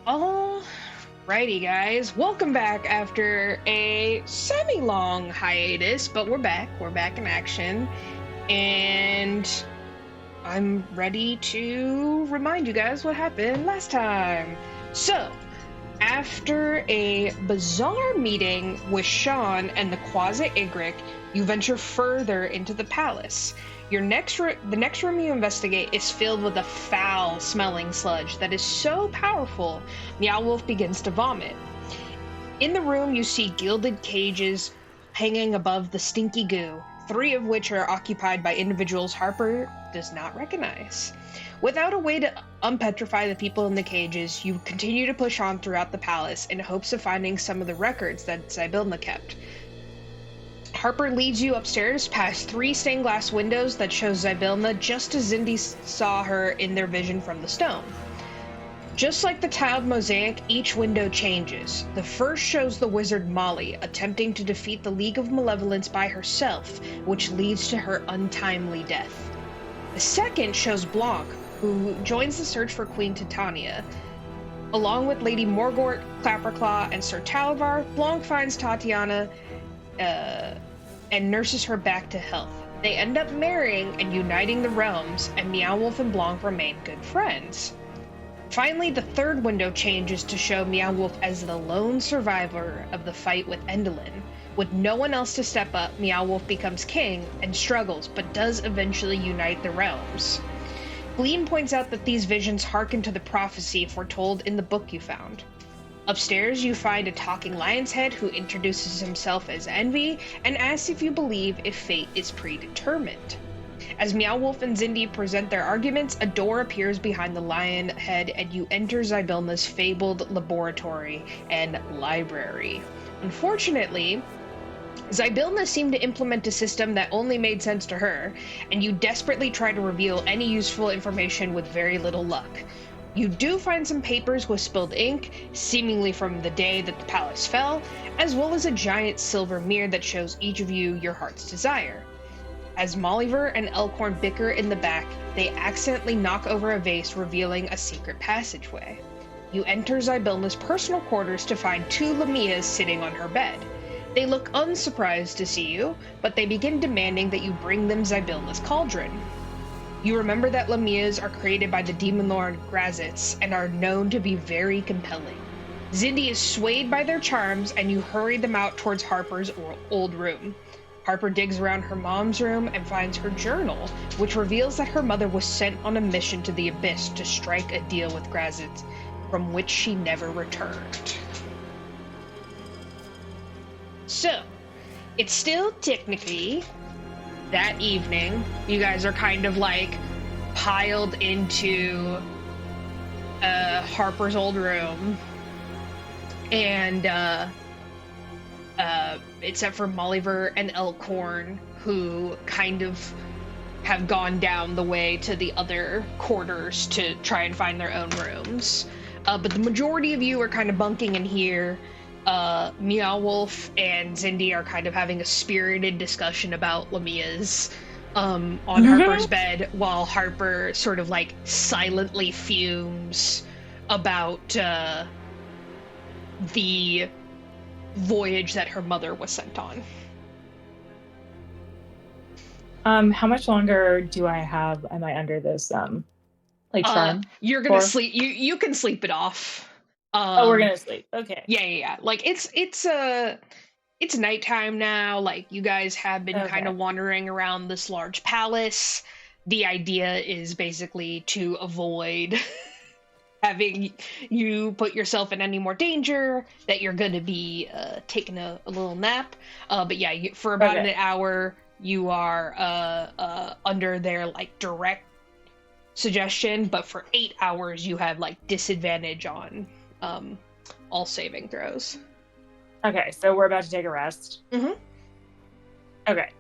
Alrighty, guys. Welcome back after a semi-long hiatus, but we're back. We're back in action. And I'm ready to remind you guys what happened last time. So, after a bizarre meeting with Sean and the Quasi-Igric, you venture further into the palace. The next room you investigate is filled with a foul-smelling sludge that is so powerful, Meow Wolf begins to vomit. In the room, you see gilded cages hanging above the stinky goo, 3 of which are occupied by individuals Harper does not recognize. Without a way to unpetrify the people in the cages, you continue to push on throughout the palace in hopes of finding some of the records that Zybilna kept. Harper leads you upstairs past 3 stained glass windows that show Zybilna just as Zindi saw her in their vision from the stone. Just like the tiled mosaic, each window changes. The first shows the wizard Molly attempting to defeat the League of Malevolence by herself, which leads to her untimely death. The second shows Blanc, who joins the search for Queen Titania. Along with Lady Morgort, Clapperclaw, and Sir Talavar, Blanc finds Tatiana and nurses her back to health. They end up marrying and uniting the realms, and Meow Wolf and Blanc remain good friends. Finally, the third window changes to show Meow Wolf as the lone survivor of the fight with Endolin. With no one else to step up, Meow Wolf becomes king and struggles, but does eventually unite the realms. Gleam points out that these visions hearken to the prophecy foretold in the book you found. Upstairs, you find a talking lion's head who introduces himself as Envy and asks if you believe if fate is predetermined. As Meow Wolf and Zindi present their arguments, a door appears behind the lion head and you enter Zybilna's fabled laboratory and library. Unfortunately, Zybilna seemed to implement a system that only made sense to her, and you desperately try to reveal any useful information with very little luck. You do find some papers with spilled ink, seemingly from the day that the palace fell, as well as a giant silver mirror that shows each of you your heart's desire. As Mollyver and Elkhorn bicker in the back, they accidentally knock over a vase, revealing a secret passageway. You enter Zybilna's personal quarters to find 2 Lamias sitting on her bed. They look unsurprised to see you, but they begin demanding that you bring them Zybilna's cauldron. You remember that Lamias are created by the demon lord Grazitz and are known to be very compelling. Zindi is swayed by their charms, and you hurry them out towards Harper's old room. Harper digs around her mom's room and finds her journal, which reveals that her mother was sent on a mission to the Abyss to strike a deal with Grazitz, from which she never returned. So, it's still technically that evening. You guys are kind of like piled into Harper's old room, and except for Mollyver and Elkhorn, who kind of have gone down the way to the other quarters to try and find their own rooms. But the majority of you are kind of bunking in here. Meow Wolf and Zindi are kind of having a spirited discussion about Lamia's on Harper's bed, while Harper sort of like silently fumes about the voyage that her mother was sent on. How much longer do I have? Am I under this charm? You're gonna sleep. You can sleep it off. We're gonna sleep. Okay. Yeah. Like it's nighttime now. Like you guys have been kind of wandering around this large palace. The idea is basically to avoid having you put yourself in any more danger, that you're going to be taking a little nap. But yeah, for about an hour, you are under their like direct suggestion, but for 8 hours you have like disadvantage on all saving throws. Okay, so we're about to take a rest. Mm-hmm. Okay.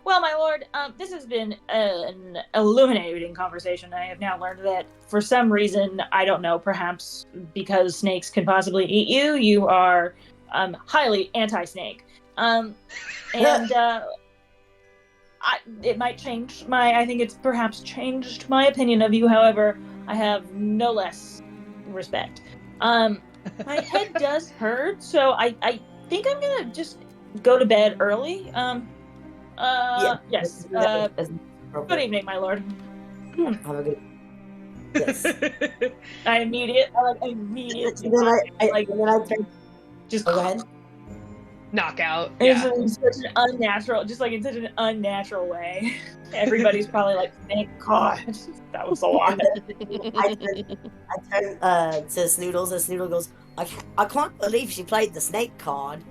Well, my lord, this has been an illuminating conversation. I have now learned that for some reason, I don't know, perhaps because snakes can possibly eat you, you are highly anti-snake. It might change I think it's perhaps changed my opinion of you. However, I have no less respect. My head does hurt, so I think I'm gonna just go to bed early. Yes. Good evening, my lord. Have a good. Yes. I immediately. And then I just go ahead. Knockout. It's Yeah. in such an unnatural, just like in such an unnatural way. Everybody's probably like, "Thank God, that was a lot." I turn to Snoodles, and Snoodle goes, I can't believe she played the snake card.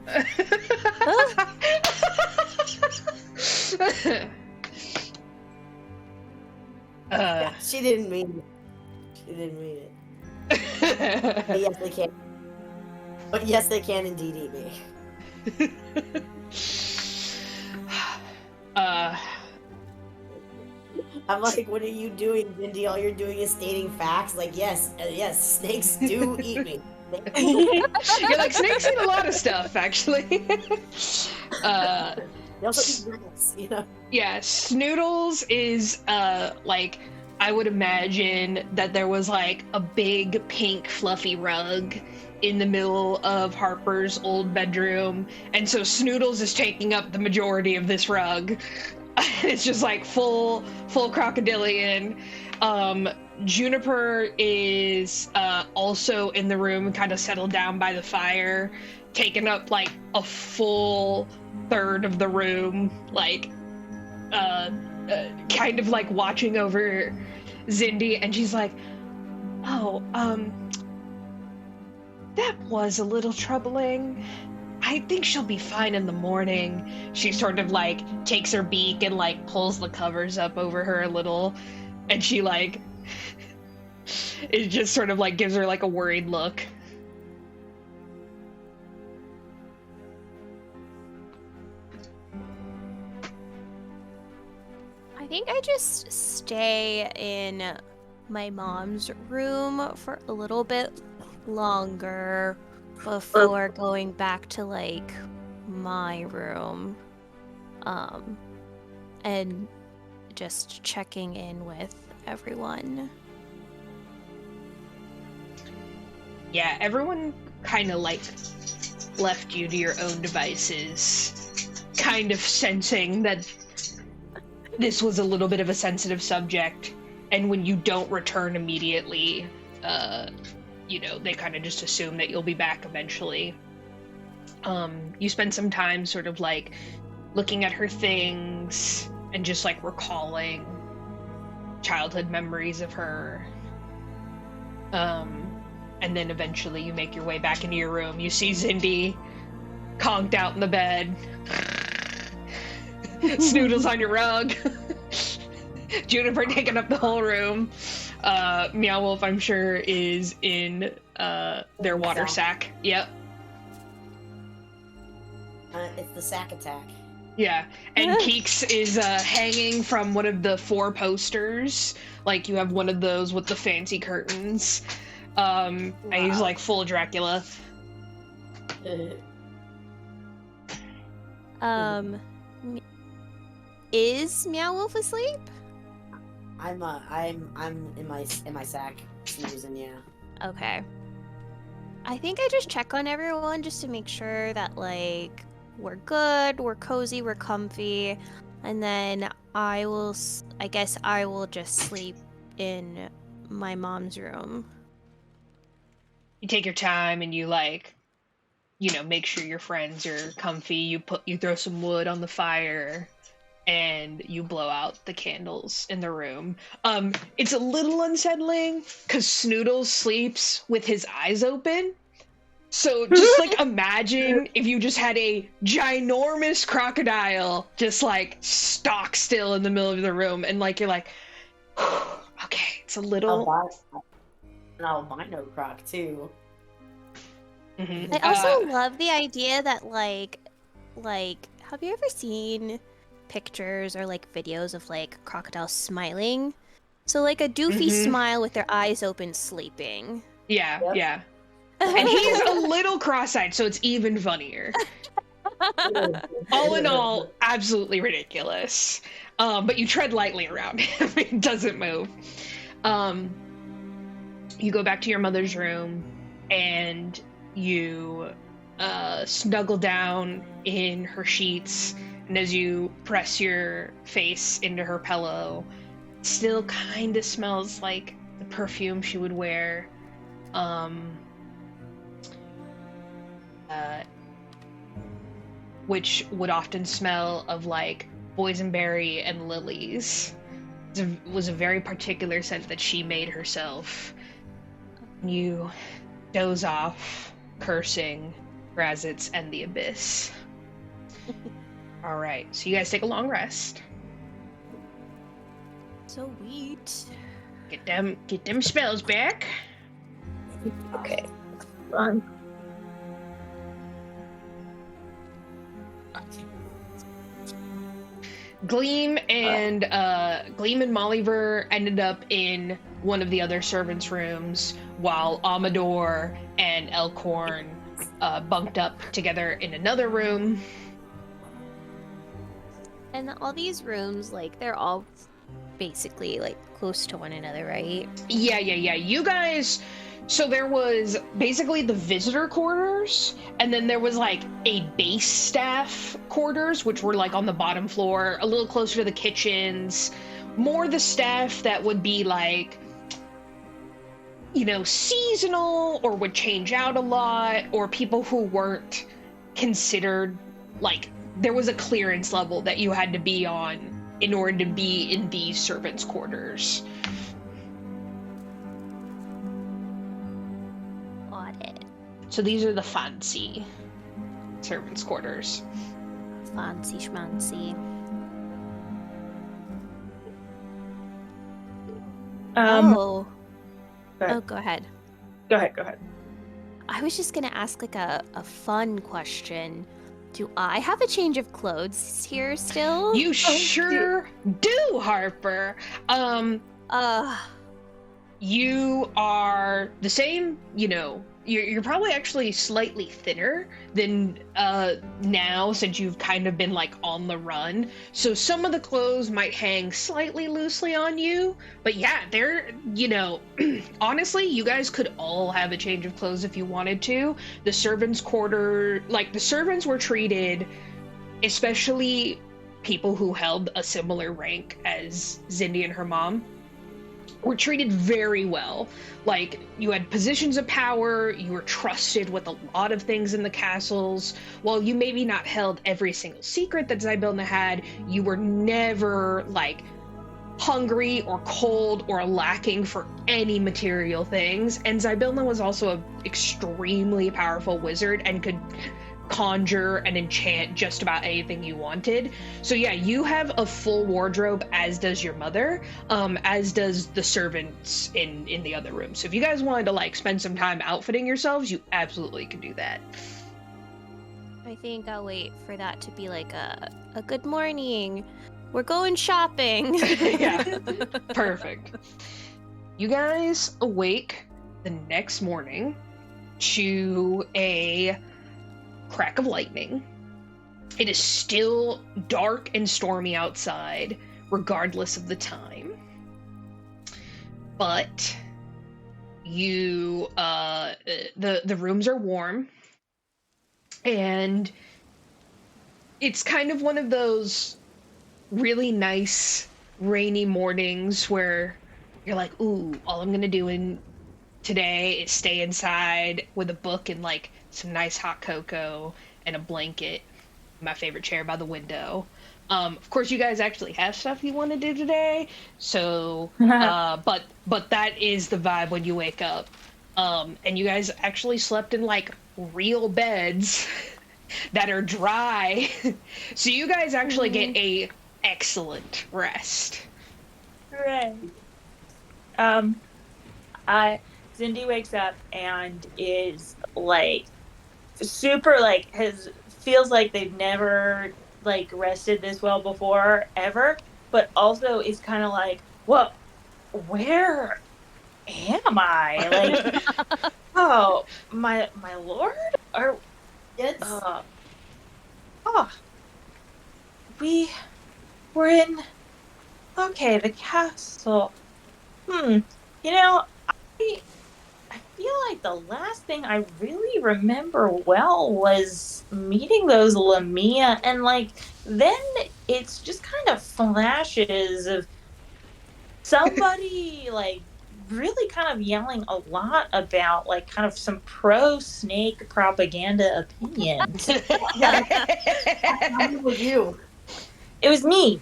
She didn't mean it. But yes, they can. But yes, they can indeed eat me. I'm like, what are you doing, Zindi? All you're doing is stating facts. Like, yes, snakes do eat me. You're like, snakes eat a lot of stuff, actually. They also eat rats, you know? Yeah, Snoodles is, like, I would imagine that there was, like, a big pink fluffy rug in the middle of Harper's old bedroom, and so Snoodles is taking up the majority of this rug. It's just, like, full crocodilian. Juniper is also in the room, kind of settled down by the fire, taking up, like, a full third of the room, like, kind of, like, watching over Zindi, and she's like, oh, that was a little troubling. I think she'll be fine in the morning. She sort of, like, takes her beak and, like, pulls the covers up over her a little, and she, like, it just sort of, like, gives her, like, a worried look. I think I just stay in my mom's room for a little bit longer before going back to, like, my room. And just checking in with everyone. Yeah, everyone kind of, like, left you to your own devices, kind of sensing that this was a little bit of a sensitive subject, and when you don't return immediately, you know, they kind of just assume that you'll be back eventually. You spend some time sort of, like, looking at her things and just, like, recalling childhood memories of her. And then eventually you make your way back into your room. You see Zindi conked out in the bed. Snoodles on your rug. Juniper taking up the whole room. Meow Wolf, I'm sure, is in their water sack. Yep. It's the sack attack. Yeah, and Keeks is hanging from one of the 4 posters. Like, you have one of those with the fancy curtains. Wow. And he's, like, full Dracula. Is Meow Wolf asleep? I'm in my sack, snoozing, yeah. Okay. I think I just check on everyone just to make sure that, like, we're good, we're cozy, we're comfy, and then I guess I will just sleep in my mom's room. You take your time and you, like, you know, make sure your friends are comfy. You throw some wood on the fire and you blow out the candles in the room. It's a little unsettling because Snoodles sleeps with his eyes open. So just, like, imagine if you just had a ginormous crocodile just, like, stock still in the middle of the room, and, like, you're like, okay, it's a little... An albino croc, too. Mm-hmm. I also love the idea that, like, have you ever seen pictures or, like, videos of, like, crocodiles smiling? So, like, a doofy smile with their eyes open sleeping. Yeah, yep. Yeah. And he's a little cross-eyed, so it's even funnier. All in all, absolutely ridiculous. But you tread lightly around him. It doesn't move. you go back to your mother's room and you snuggle down in her sheets, and as you press your face into her pillow, it still kind of smells like the perfume she would wear. Which would often smell of like boysenberry and lilies. It was a very particular scent that she made herself. You doze off, cursing Razits and the Abyss. Alright, so you guys take a long rest. Sweet. Get them spells back. Okay. Fun. Gleam and Mollyver ended up in one of the other servants' rooms, while Amador and Elkhorn bunked up together in another room. And all these rooms, like, they're all basically, like, close to one another, right? Yeah. You guys... So there was basically the visitor quarters, and then there was like a base staff quarters, which were like on the bottom floor, a little closer to the kitchens. More the staff that would be like, you know, seasonal or would change out a lot, or people who weren't considered, like, there was a clearance level that you had to be on in order to be in these servants' quarters. So these are the fancy servants' quarters. Fancy schmancy. Go Go ahead. Go ahead. I was just gonna ask like a fun question. Do I have a change of clothes here still? You sure do, Harper. You are the same, you know, you're probably actually slightly thinner than now, since you've kind of been like on the run. So some of the clothes might hang slightly loosely on you, but yeah, they're, you know, honestly, you guys could all have a change of clothes if you wanted to. The servants' quarter, like the servants were treated, especially people who held a similar rank as Zindi and her mom, were treated very well. Like, you had positions of power, you were trusted with a lot of things in the castles. While you maybe not held every single secret that Zybilna had, you were never, like, hungry or cold or lacking for any material things. And Zybilna was also an extremely powerful wizard and could conjure and enchant just about anything you wanted. So yeah, you have a full wardrobe, as does your mother, as does the servants in the other room. So if you guys wanted to like spend some time outfitting yourselves, you absolutely can do that. I think I'll wait for that to be like a good morning. We're going shopping. Yeah, perfect. You guys awake the next morning to a crack of lightning. It is still dark and stormy outside, regardless of the time. But you, the rooms are warm, and it's kind of one of those really nice rainy mornings where you're like, ooh, all I'm gonna do today is stay inside with a book and like some nice hot cocoa and a blanket, my favorite chair by the window. Of course, you guys actually have stuff you want to do today, so but that is the vibe when you wake up. And you guys actually slept in like real beds that are dry, so you guys actually get a excellent rest. Hooray! Zindi wakes up and is like super like feels like they've never like rested this well before ever, but also is kind of like, what? Where am I? Like, oh my lord, or Yes. We were in the castle. You know, feel like the last thing I really remember well was meeting those Lamia, and like then it's just kind of flashes of somebody like really kind of yelling a lot about like kind of some pro snake propaganda opinions. How was you? It was me.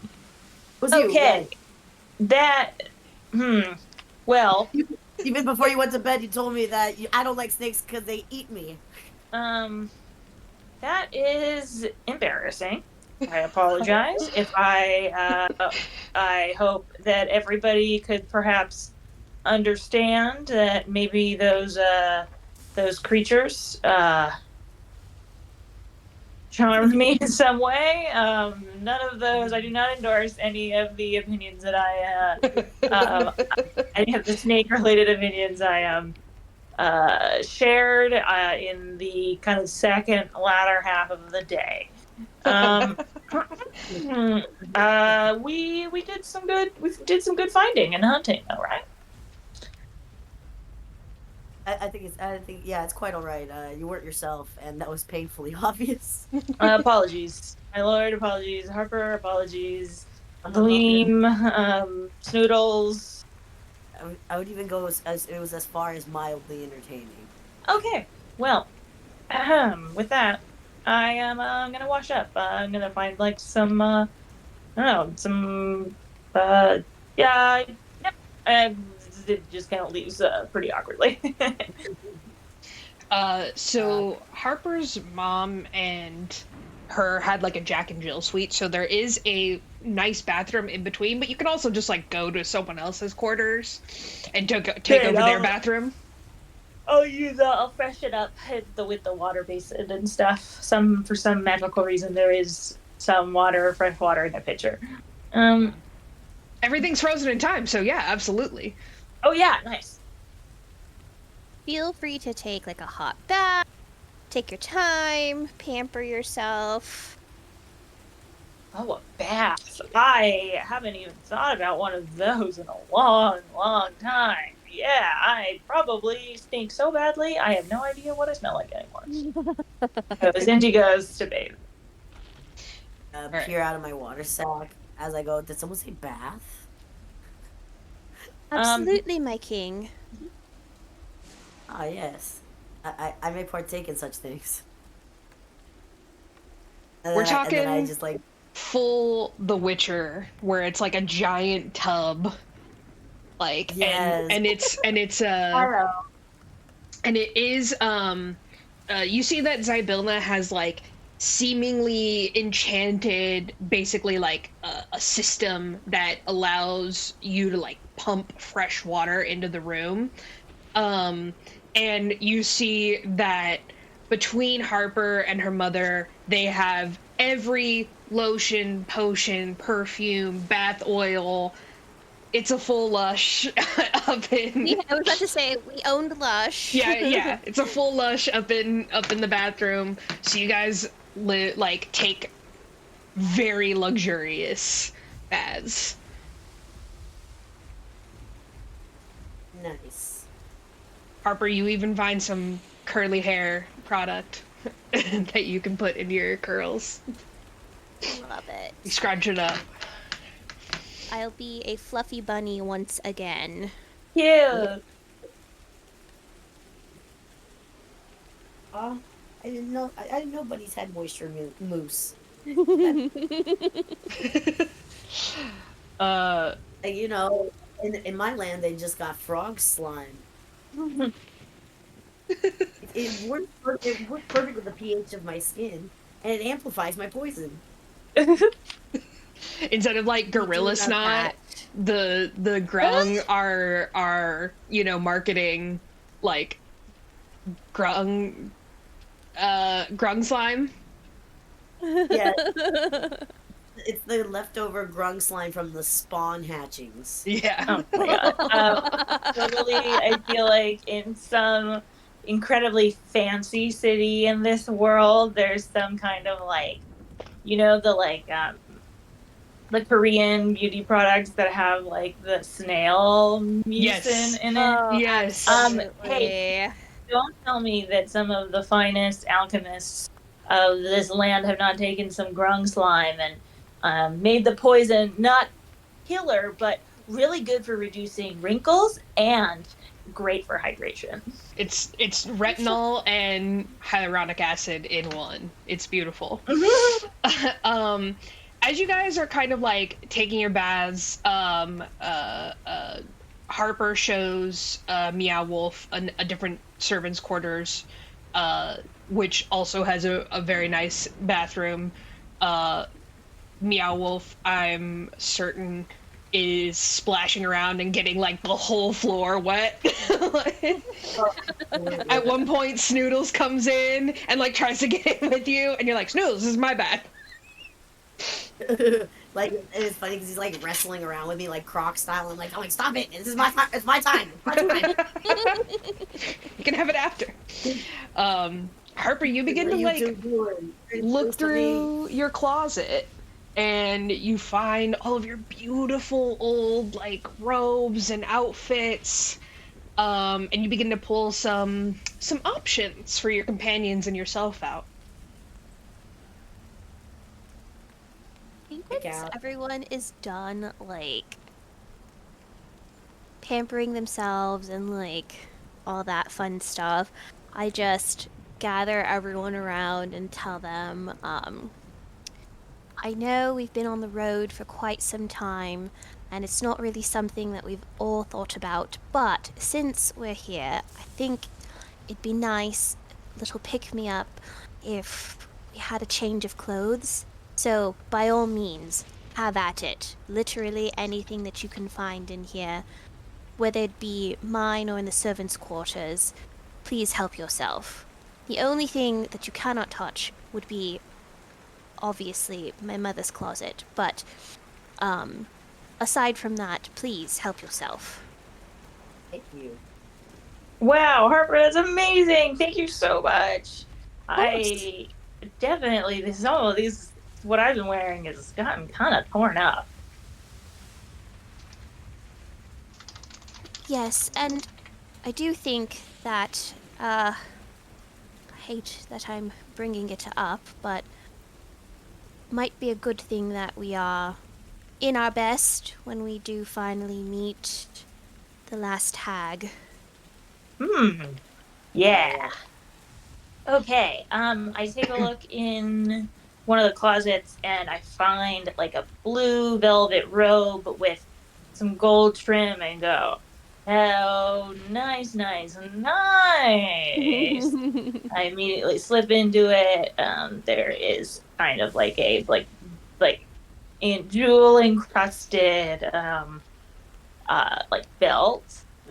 Was you? Okay. That well, even before you went to bed, you told me that I don't like snakes because they eat me. that is embarrassing. I apologize. If I hope that everybody could perhaps understand that maybe those creatures charmed me in some way. None of those. I do not endorse any of the opinions that any of the snake-related opinions I shared in the kind of second latter half of the day. We did some good finding and hunting, though, right? I think it's quite all right. You weren't yourself, and that was painfully obvious. Apologies, my lord. Apologies, Harper. Apologies, Gleam. Snoodles. I would even go as far as mildly entertaining. Okay, well, with that, I am gonna wash up. I'm gonna find like some I don't know, some yeah, yep. It just kind of leaves pretty awkwardly. So Harper's mom and her had like a Jack and Jill suite, so there is a nice bathroom in between, but you can also just like go to someone else's quarters and take over their bathroom. I'll freshen up with the water basin and stuff. For some magical reason, there is some fresh water in the pitcher. Everything's frozen in time, so yeah, absolutely. Oh yeah, nice. Feel free to take like a hot bath, take your time, pamper yourself. Oh, a bath. I haven't even thought about one of those in a long, long time. Yeah, I probably stink so badly, I have no idea what I smell like anymore. So Zindi goes to bathe. Peer out of my water sack as I go. Did someone say bath? Absolutely, my king. Ah, yes. I may partake in such things. We're talking and then I just like full The Witcher, where it's like a giant tub, like yes. and it is you see that Zybilna has like seemingly enchanted basically like a system that allows you to like pump fresh water into the room, and you see that between Harper and her mother they have every lotion, potion, perfume, bath oil. It's a full Lush up in. Yeah, I was about to say we owned Lush. Yeah. It's a full Lush up in the bathroom. So you guys like take very luxurious baths. Nice. Harper, you even find some curly hair product that you can put in your curls. Love it. You scrunch it up. I'll be a fluffy bunny once again. Yeah. I didn't know. I didn't know bunnies had moisture mousse. You know, in my land, they just got frog slime. It worked perfect with the pH of my skin, and it amplifies my poison. Instead of like gorilla snot, the Grung are marketing like Grung slime. Yeah. It's the leftover Grung slime from the spawn hatchings. Yeah. Oh my god. Totally, I feel like in some incredibly fancy city in this world, there's some kind of like, the like the Korean beauty products that have like the snail mucin in it. Oh, Yes. Hey, don't tell me that some of the finest alchemists of this land have not taken some grung slime and made the poison not killer, but really good for reducing wrinkles and great for hydration. It's retinol and hyaluronic acid in one. It's beautiful. As you guys are kind of like taking your baths, Harper shows Meow Wolf a different servants' quarters, which also has a very nice bathroom. Meow Wolf, I'm certain, is splashing around and getting like the whole floor wet. At one point, Snoodles comes in and like tries to get in with you, and you're like, Snoodles, this is my bad. Like, and it's funny because he's like wrestling around with me like Croc style. I'm like, stop it! This is my time. It's my time. It's my time. You can have it after. Harper, you begin to like look through your closet, and you find all of your beautiful old like robes and outfits, and you begin to pull some options for your companions and yourself out. I think once everyone is done, like, pampering themselves and, like, all that fun stuff, I just gather everyone around and tell them, I know we've been on the road for quite some time, and it's not really something that we've all thought about, but since we're here, I think it'd be nice, a little pick-me-up, if we had a change of clothes. So, by all means, have at it. Literally anything that you can find in here, whether it be mine or in the servants' quarters, please help yourself. The only thing that you cannot touch would be, obviously, my mother's closet, but, aside from that, please help yourself. Thank you. Wow, Harper, that's amazing! Thank you so much. I definitely, some of these, what I've been wearing has gotten kind of torn up. Yes, and I do think that, I hate that I'm bringing it up, but might be a good thing that we are in our best when we do finally meet the last hag. Yeah. Okay, I take a look in one of the closets and I find like a blue velvet robe with some gold trim and go, oh, nice. I immediately slip into it. There is kind of like a like in jewel encrusted like belt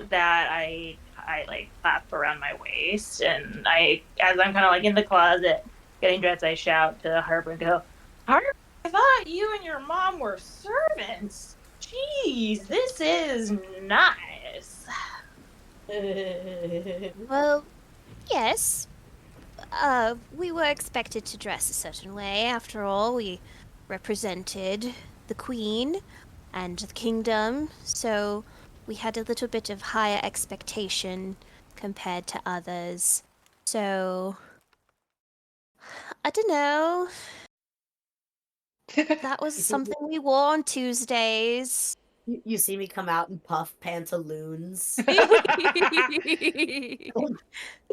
that I like clap around my waist, and as I'm kind of like in the closet getting dressed, I shout to Harper and go, Harper, I thought you and your mom were servants. Jeez, this is nice. Well, yes. We were expected to dress a certain way. After all, we represented the queen and the kingdom, so we had a little bit of higher expectation compared to others. So, I don't know. That was something we wore on Tuesdays. You see me come out and puff pantaloons. And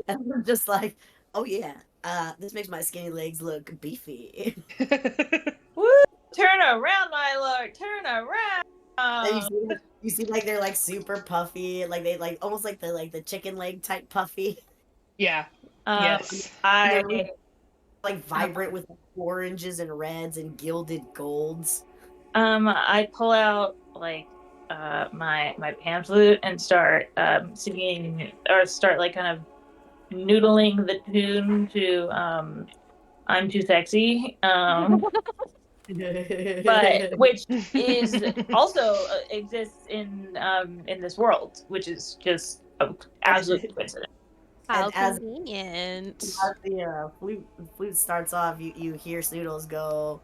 I'm just like, oh yeah, this makes my skinny legs look beefy. Woo! Turn around, my lord. Turn around. And you see like they're like super puffy, like they like almost like the chicken leg type puffy. Yeah. Yes. They're like vibrant with oranges and reds and gilded golds. I pull out like my pan flute and start singing, or start like kind of noodling the tune to I'm Too Sexy. But which is also exists in this world, which is just absolute coincidence. How convenient. As the flute starts off, you hear Snoodles go,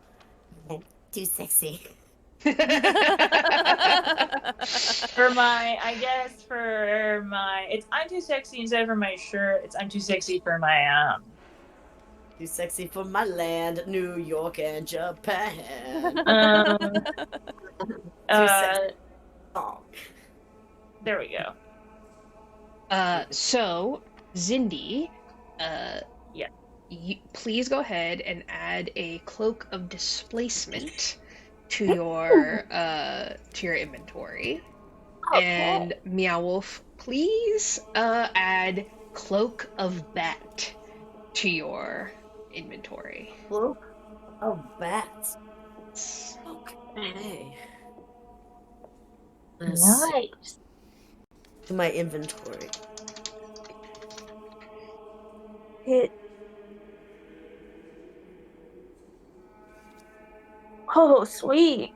"Too sexy." it's I'm too sexy instead for my shirt. It's I'm too sexy for my Too sexy for my land, New York and Japan. Too sexy. Oh. There we go. So Zindi, Yeah. please go ahead and add a cloak of displacement to your inventory. Okay. And Meow Wolf, please add cloak of bat to your inventory. Cloak of bats. Okay. Nice. To my inventory. Oh, sweet.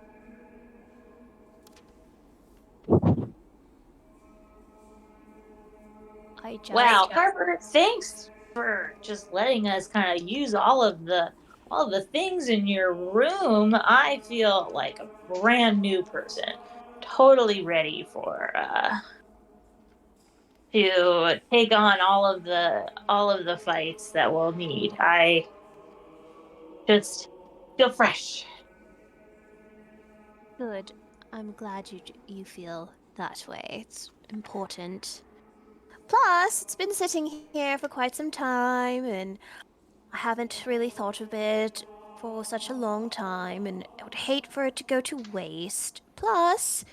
Wow, Harper, thanks for just letting us kind of use all of the things in your room. I feel like a brand new person, totally ready for to take on all of the fights that we'll need. I just feel fresh. Good. I'm glad you feel that way. It's important. Plus, it's been sitting here for quite some time, and I haven't really thought of it for such a long time, and I would hate for it to go to waste. Plus,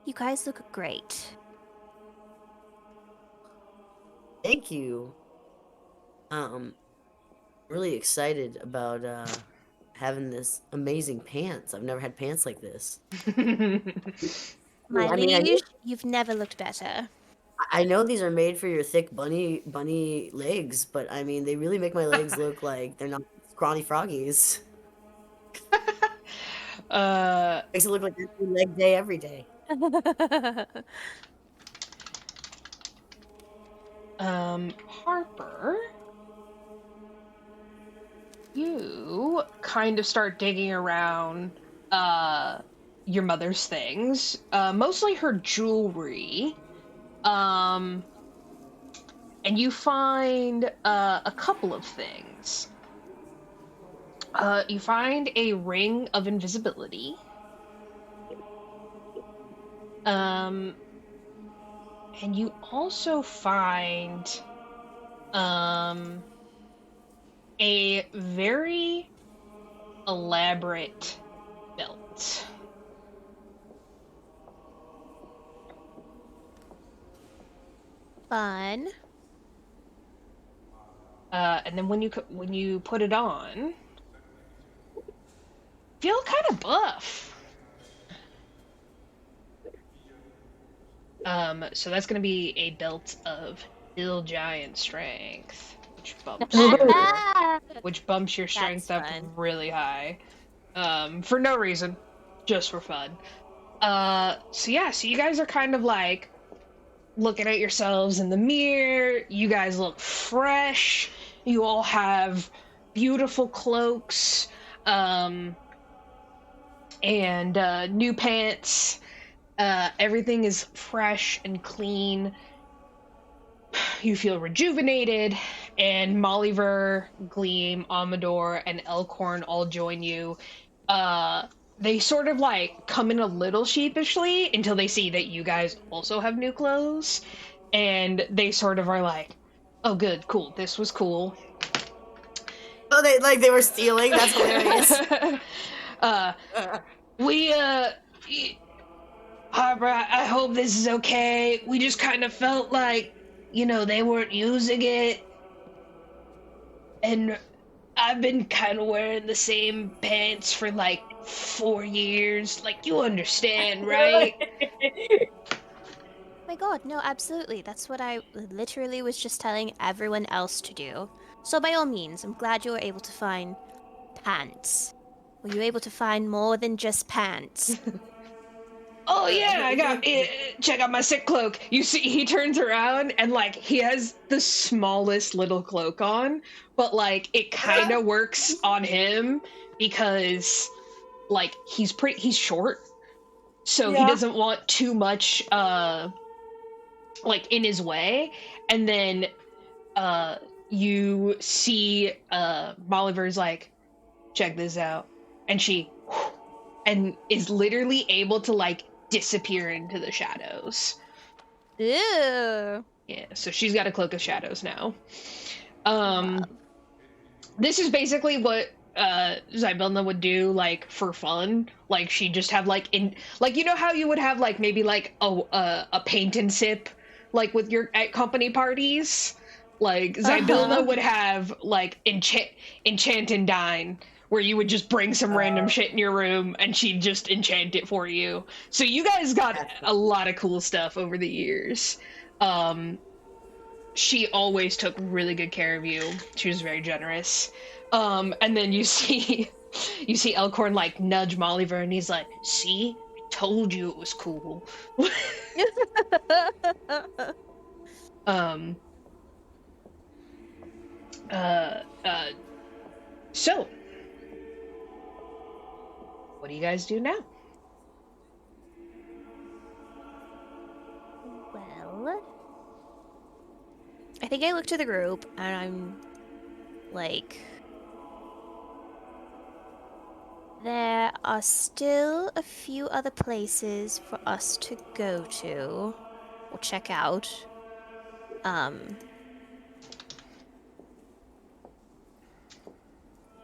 you guys look great. Thank you. Really excited about having this amazing pants. I've never had pants like this. My liege, you've never looked better. I know these are made for your thick bunny legs, but I mean, they really make my legs look like they're not scrawny froggies. Makes it look like it's leg day every day. Harper, you kind of start digging around your mother's things, mostly her jewelry, and you find a couple of things. You find a ring of invisibility. And you also find a very elaborate belt. Fun. And then when you put it on, feel kind of buff. So that's gonna be a belt of Hill Giant Strength, which bumps your strength up really high. For no reason, just for fun. So you guys are kind of like looking at yourselves in the mirror. You guys look fresh. You all have beautiful cloaks, and new pants. Everything is fresh and clean. You feel rejuvenated, and Mollyver, Gleam, Amador, and Elkhorn all join you. They sort of like come in a little sheepishly until they see that you guys also have new clothes, and they sort of are like, "Oh, good, cool. This was cool." Oh, they were stealing. That's hilarious. Harper, I hope this is okay. We just kind of felt like, they weren't using it. And I've been kind of wearing the same pants for like 4 years. Like, you understand, right? My god, no, absolutely. That's what I literally was just telling everyone else to do. So by all means, I'm glad you were able to find pants. Were you able to find more than just pants? Oh yeah, I got check out my sick cloak. You see, he turns around and like he has the smallest little cloak on, but like it kind of works on him because like he's short, so he doesn't want too much like in his way. And then you see Bolivar's like, check this out, and she and is literally able to like disappear into the shadows. Ew. Yeah, so she's got a cloak of shadows now. This is basically what Zybelna would do, like, for fun. Like, she'd just have, like, you know how you would have, like, maybe, like, a paint and sip, like, with your, at company parties? Like, Zybelna would have, like, enchant and dine, where you would just bring some random shit in your room, and she'd just enchant it for you. So you guys got a lot of cool stuff over the years. She always took really good care of you. She was very generous. And then you see Elkhorn like nudge Molliver, and he's like, "See, I told you it was cool." So, what do you guys do now? Well, I think I look to the group and I'm like, there are still a few other places for us to go to or check out.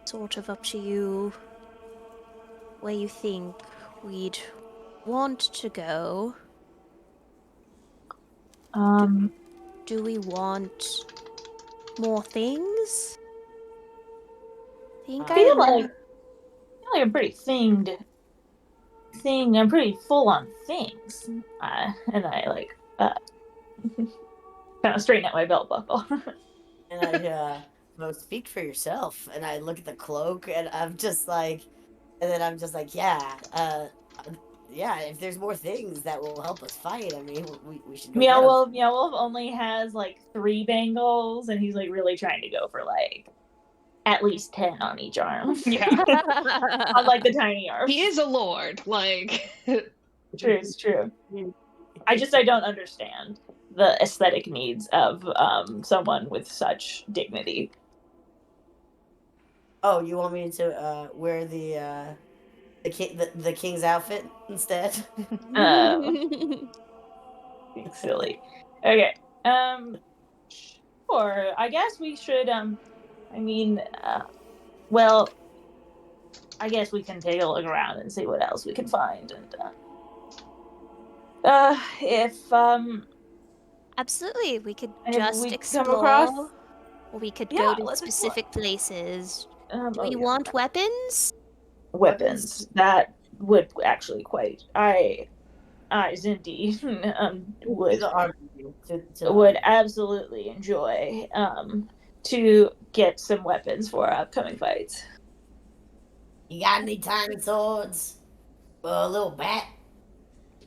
Sort of up to you where you think we'd want to go. Do we want more things? I feel like I'm pretty thinged. I'm pretty full on things. And I like kind of straighten out my belt buckle. And I well, speak for yourself. And I look at the cloak, and I'm just like, yeah, if there's more things that will help us fight, I mean, we should go. Meow Wolf only has like 3 bangles, and he's like really trying to go for like at least 10 on each arm. Yeah. On like the tiny arm. He is a lord, like. True, it's true. I don't understand the aesthetic needs of someone with such dignity. Oh, you want me to wear the king's outfit instead? Silly. Okay. Sure. I guess we should. Well, I guess we can take a look around and see what else we can find, and if absolutely, we could and just we explore, come across, or we could yeah, go to let's specific places. Do oh, we yeah. want weapons? Weapons? That would actually quite. I Zindi would absolutely enjoy to get some weapons for our upcoming fights. You got any tiny swords? Or a little bat?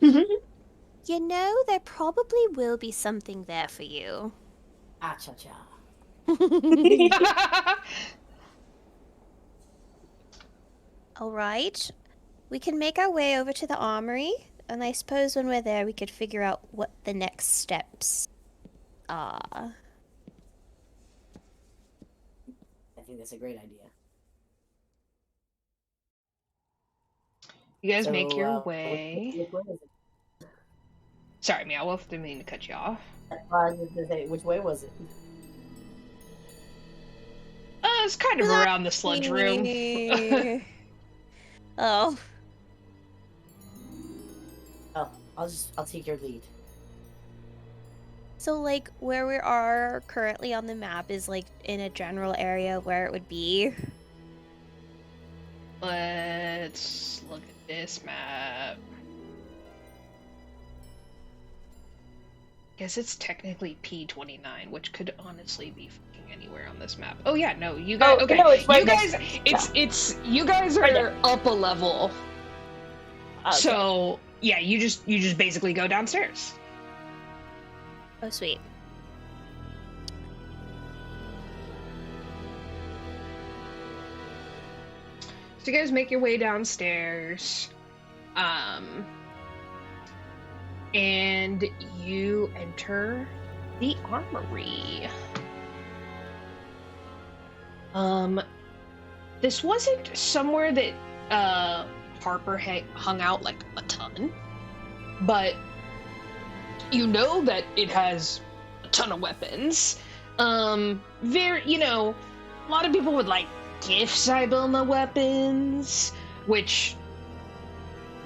You know, there probably will be something there for you. Ah, cha-cha. All right. We can make our way over to the armory, and I suppose when we're there we could figure out what the next steps are. I think that's a great idea. You guys make your way. Sorry, Meow Wolf, didn't mean to cut you off. I was going to say, which way was it? It's kind of around the sludge room. Oh. Oh, I'll take your lead. So, like, where we are currently on the map is, like, in a general area where it would be. Let's look at this map. Guess it's technically P29, which could honestly be fucking anywhere on this map. Oh yeah, no, you guys. Okay, no, it's right you guys. It's you guys are right up a level. Okay. So yeah, you just basically go downstairs. Oh, sweet. So you guys make your way downstairs. and you enter the armory. This wasn't somewhere that Harper hung out like a ton, but you know that it has a ton of weapons. A lot of people would like gift Cybelma weapons, which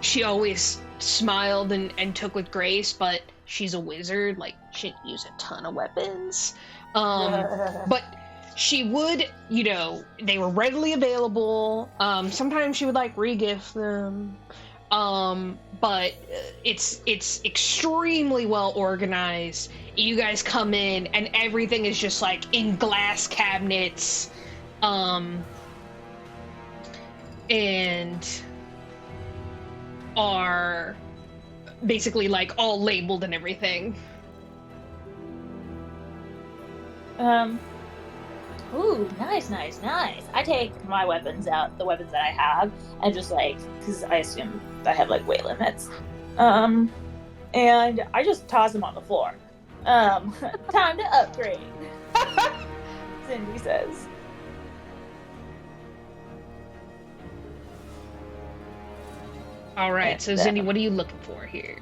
she always smiled and took with grace, but she's a wizard, like, she didn't use a ton of weapons. But she would, they were readily available. Sometimes she would, like, re-gift them. But it's extremely well organized. You guys come in, and everything is just, like, in glass cabinets. And are basically like all labeled and everything. Ooh, nice. I take my weapons out, the weapons that I have, and just like, because I assume I have like weight limits. And I just toss them on the floor. Time to upgrade. Zindi says. All right, so Zindi, what are you looking for here?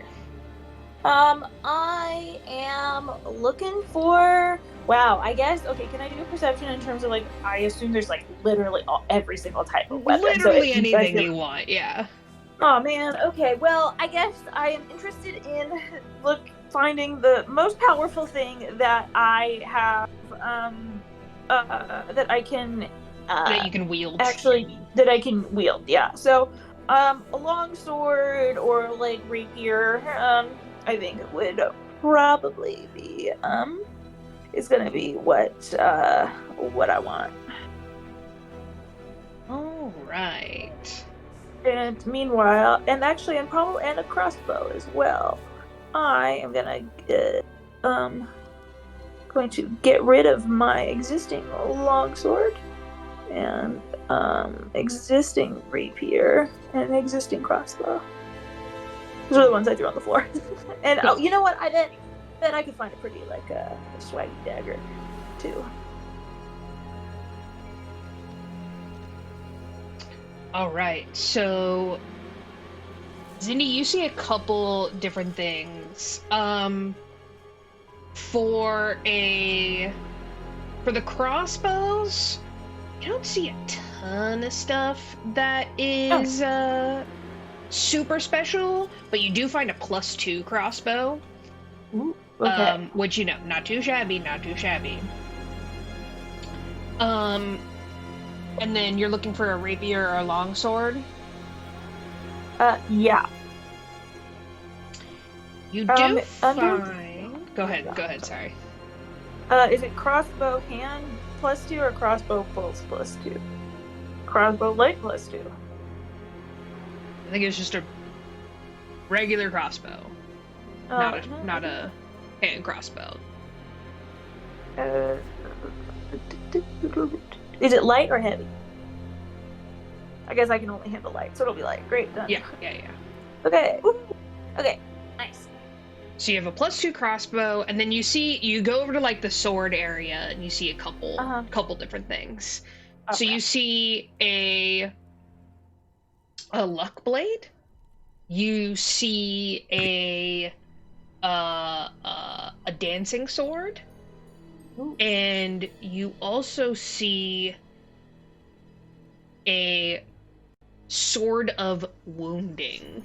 I am looking for. Wow, I guess. Okay, can I do a perception in terms of like? I assume there's like literally every single type of weapon. Literally anything you want, yeah. Oh man. Okay. Well, I guess I am interested in finding the most powerful thing that I have. That I can. That you can wield. Actually, that I can wield. Yeah. So. A long sword or like rapier, I think it would probably be is gonna be what I want. All right. And meanwhile, and actually, and a crossbow as well. I am gonna going to get rid of my existing longsword and existing rapier and existing crossbow. Those are the ones I threw on the floor. And cool. You know what? I bet I could find a pretty like a swaggy dagger too. All right, so Zindi, you see a couple different things. For the crossbows, you don't see a ton of stuff that is super special, but you do find a +2 crossbow. Ooh, okay. Which, not too shabby. And then you're looking for a rapier or a longsword? Yeah. You do find... Go ahead, sorry. Is it crossbow hand +2 or crossbow pulse +2? Crossbow light +2. I think it's just a regular crossbow. Not a hand crossbow. Is it light or heavy? I guess I can only handle light, so it'll be light. Great, done. Yeah. Okay. Ooh. Okay, nice. So you have a +2 crossbow, and then you go over to like the sword area, and you see a couple different things. Okay. So you see a luck blade. You see a dancing sword. Ooh. And you also see a sword of wounding.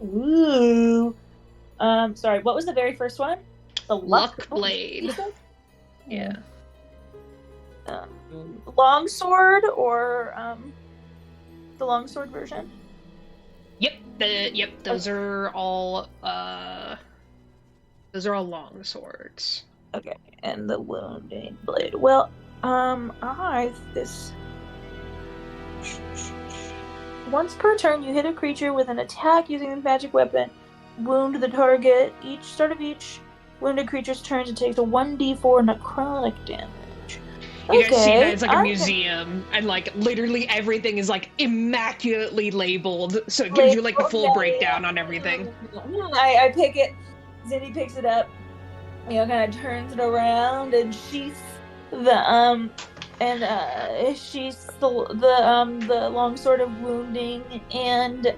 Ooh. Sorry, what was the very first one? The luck blade. Yeah. Long sword or the long sword version? Yep. Those are all long swords. Okay, and the wounding blade. Well, once per turn, you hit a creature with an attack using the magic weapon. Wound the target. Start of each wounded creature's turn, it takes a 1d4 necrotic damage. You guys see that Okay, it's like a museum, and like literally everything is like immaculately labeled, so it gives you like the full breakdown on everything. I pick it. Zindi picks it up. Kind of turns it around and sheaths the sheaths the long sword of wounding and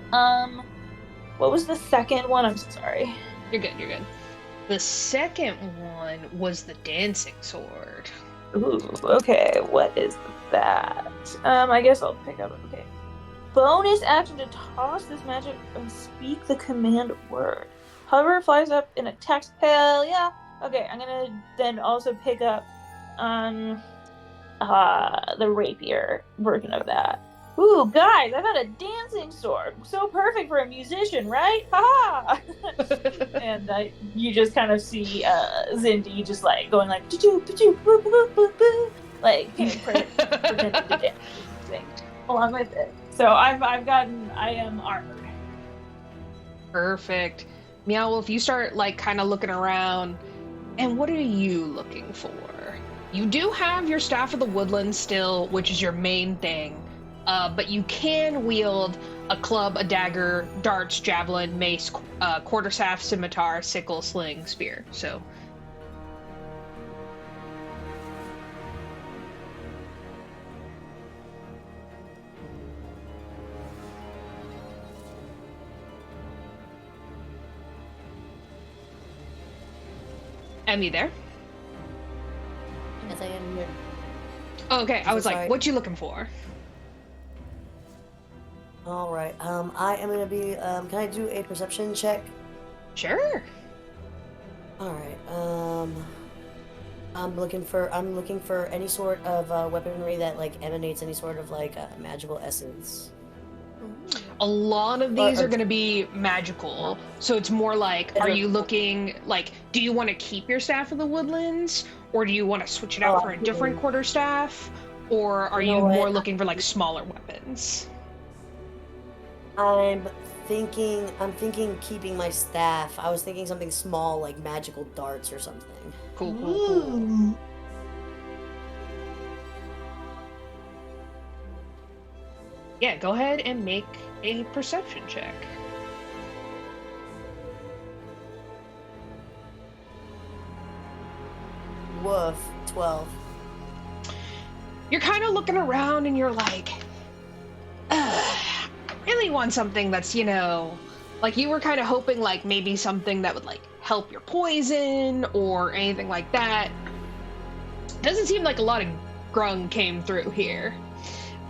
what was the second one? I'm so sorry. You're good. You're good. The second one was the dancing sword. Ooh, okay. What is that? I guess I'll pick up. Okay. Bonus action to toss this magic and speak the command word. However, it flies up in a text. Hell yeah. Okay, I'm gonna then also pick up the rapier version of that. Ooh, guys, I got a dancing sword. So perfect for a musician, right? Haha! And you just kind of see Zindi just like going like like pretending to dance along with it. So I am armored. Perfect. Meow Wolf, you start like kind of looking around, and what are you looking for? You do have your Staff of the Woodlands still, which is your main thing, but you can wield a club, a dagger, darts, javelin, mace, quarterstaff, scimitar, sickle, sling, spear. So. Emmy there? Yes, I am here. Oh, okay, I was like, sorry. what you looking for? All right. I am gonna be. Can I do a perception check? Sure. All right. I'm looking for any sort of weaponry that like emanates any sort of like magical essence. A lot of these are going to be magical, so it's more like, are you looking, like, do you want to keep your Staff of the Woodlands, or do you want to switch it out for a different quarterstaff, or are you more looking for, like, smaller weapons? I'm thinking keeping my staff. I was thinking something small, like magical darts or something. Cool. Yeah, go ahead and make a perception check. Woof, 12. You're kind of looking around and you're like, I really want something that's, like you were kind of hoping like maybe something that would like help your poison or anything like that. Doesn't seem like a lot of grung came through here.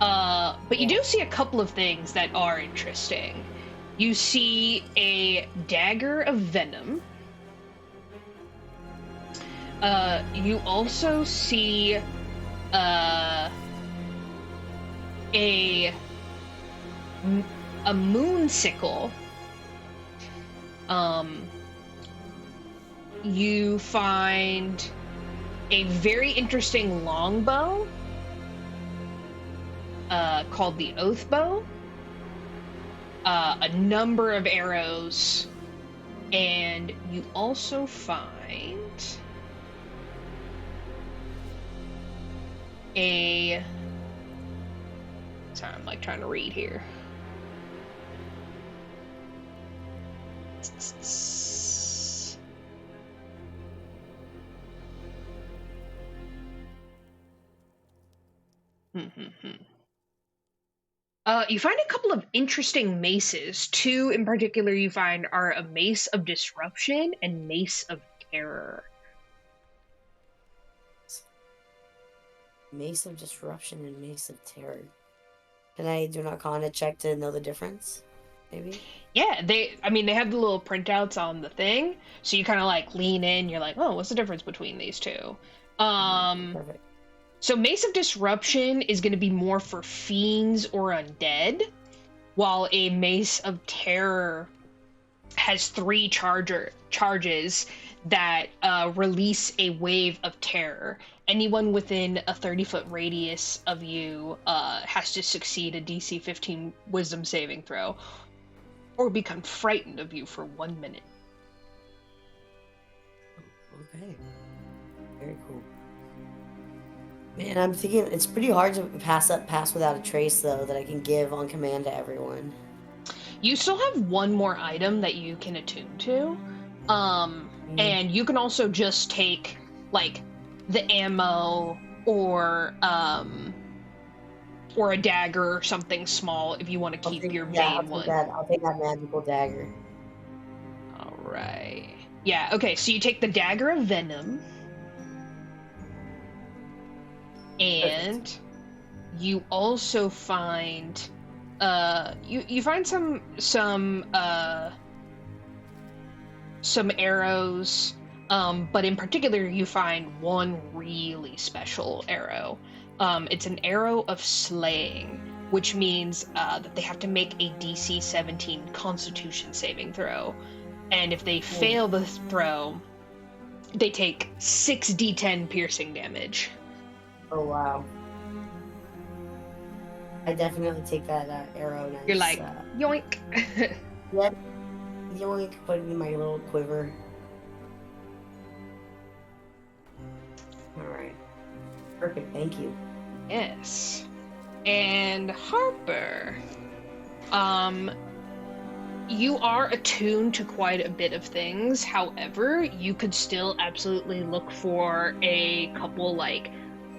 But you do see a couple of things that are interesting. You see a dagger of venom. You also see a moonsicle. You find a very interesting longbow called the Oath Bow, a number of arrows, and you also find a... Sorry, I'm like trying to read here. You find a couple of interesting maces. Two in particular you find are a Mace of Disruption and Mace of Terror. Mace of Disruption and Mace of Terror. Can I do an Arcana check to know the difference? Maybe? Yeah, they have the little printouts on the thing, so you kind of like lean in, you're like, oh, what's the difference between these two? Perfect. So Mace of Disruption is going to be more for fiends or undead, while a Mace of Terror has 3 charges that release a wave of terror. Anyone within a 30-foot radius of you has to succeed a DC 15 Wisdom saving throw, or become frightened of you for 1 minute. Okay. Very cool. Man, I'm thinking it's pretty hard to pass without a trace, though, that I can give on command to everyone. You still have one more item that you can attune to. And you can also just take, like, the ammo or a dagger or something small if you want to keep your main one. I'll take that magical dagger. All right. Yeah, okay, so you take the dagger of venom. And perfect. You also find you find some arrows, but in particular you find one really special arrow. It's an arrow of slaying, which means that they have to make a DC 17 Constitution saving throw, and if they fail the throw, they take 6d10 piercing damage. Oh wow! I definitely take that arrow. Nice. You're like yoink. Yep, yoink. Put it in my little quiver. All right. Perfect. Thank you. Yes. And Harper, you are attuned to quite a bit of things. However, you could still absolutely look for a couple, like,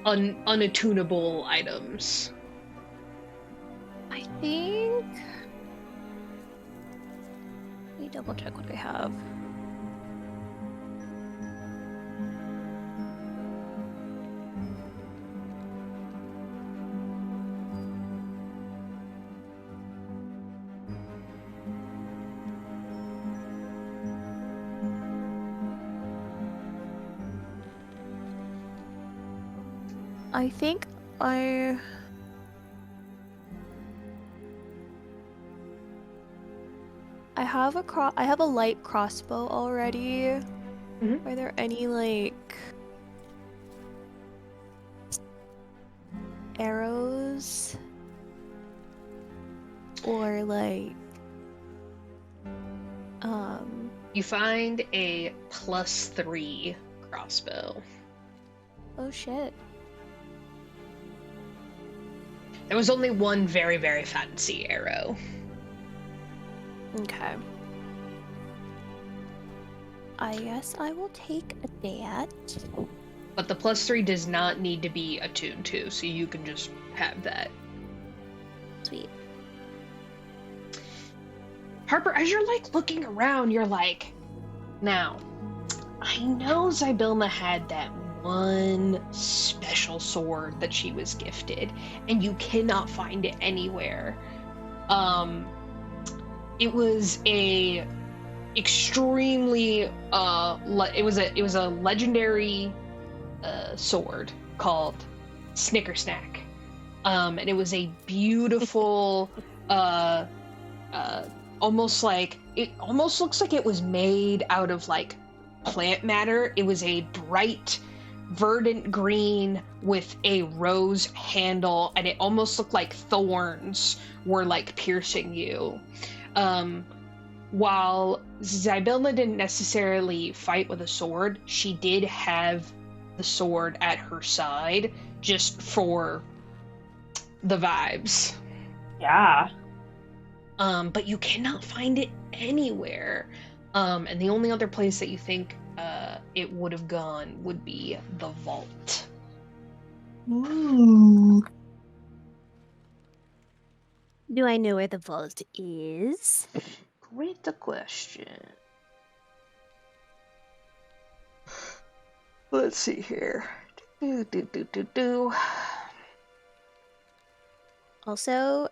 unattunable items. I think... Let me double check what I have. I think I have a light crossbow already. Mm-hmm. Are there any, like, arrows or, like, You find a +3 crossbow. Oh shit. There was only one very, very fancy arrow. Okay. I guess I will take that. But the +3 does not need to be attuned to, so you can just have that. Sweet. Harper, as you're, like, looking around, you're like, now, I know Zybilna had that one special sword that she was gifted, and you cannot find it anywhere. It was a extremely it was a legendary sword called Snicker Snack, and it was a beautiful almost looks like it was made out of, like, plant matter. It was a bright verdant green with a rose handle, and it almost looked like thorns were, like, piercing you. While Zybilna didn't necessarily fight with a sword, she did have the sword at her side just for the vibes. Yeah. But you cannot find it anywhere. And the only other place that you think it would have gone would be the vault. Ooh. Do I know where the vault is? Great question. Let's see here. Also,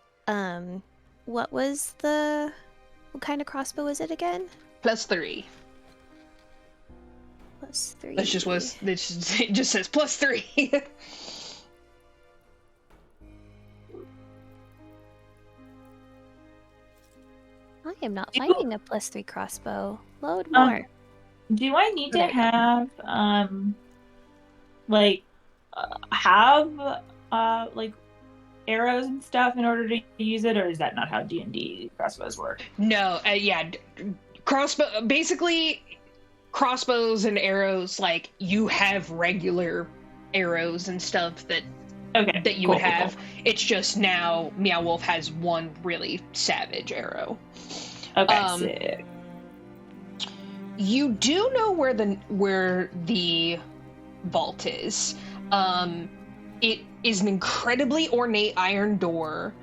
what kind of crossbow was it again? +3. +3. It just says +3. I am not finding a +3 crossbow. Load more. Do I need to have like arrows and stuff in order to use it, or is that not how D&D crossbows work? No, crossbows and arrows, like, you have regular arrows and stuff that you cool, would have. Cool. It's just now Meow Wolf has one really savage arrow. Okay, sick. You do know where the vault is. It is an incredibly ornate iron door,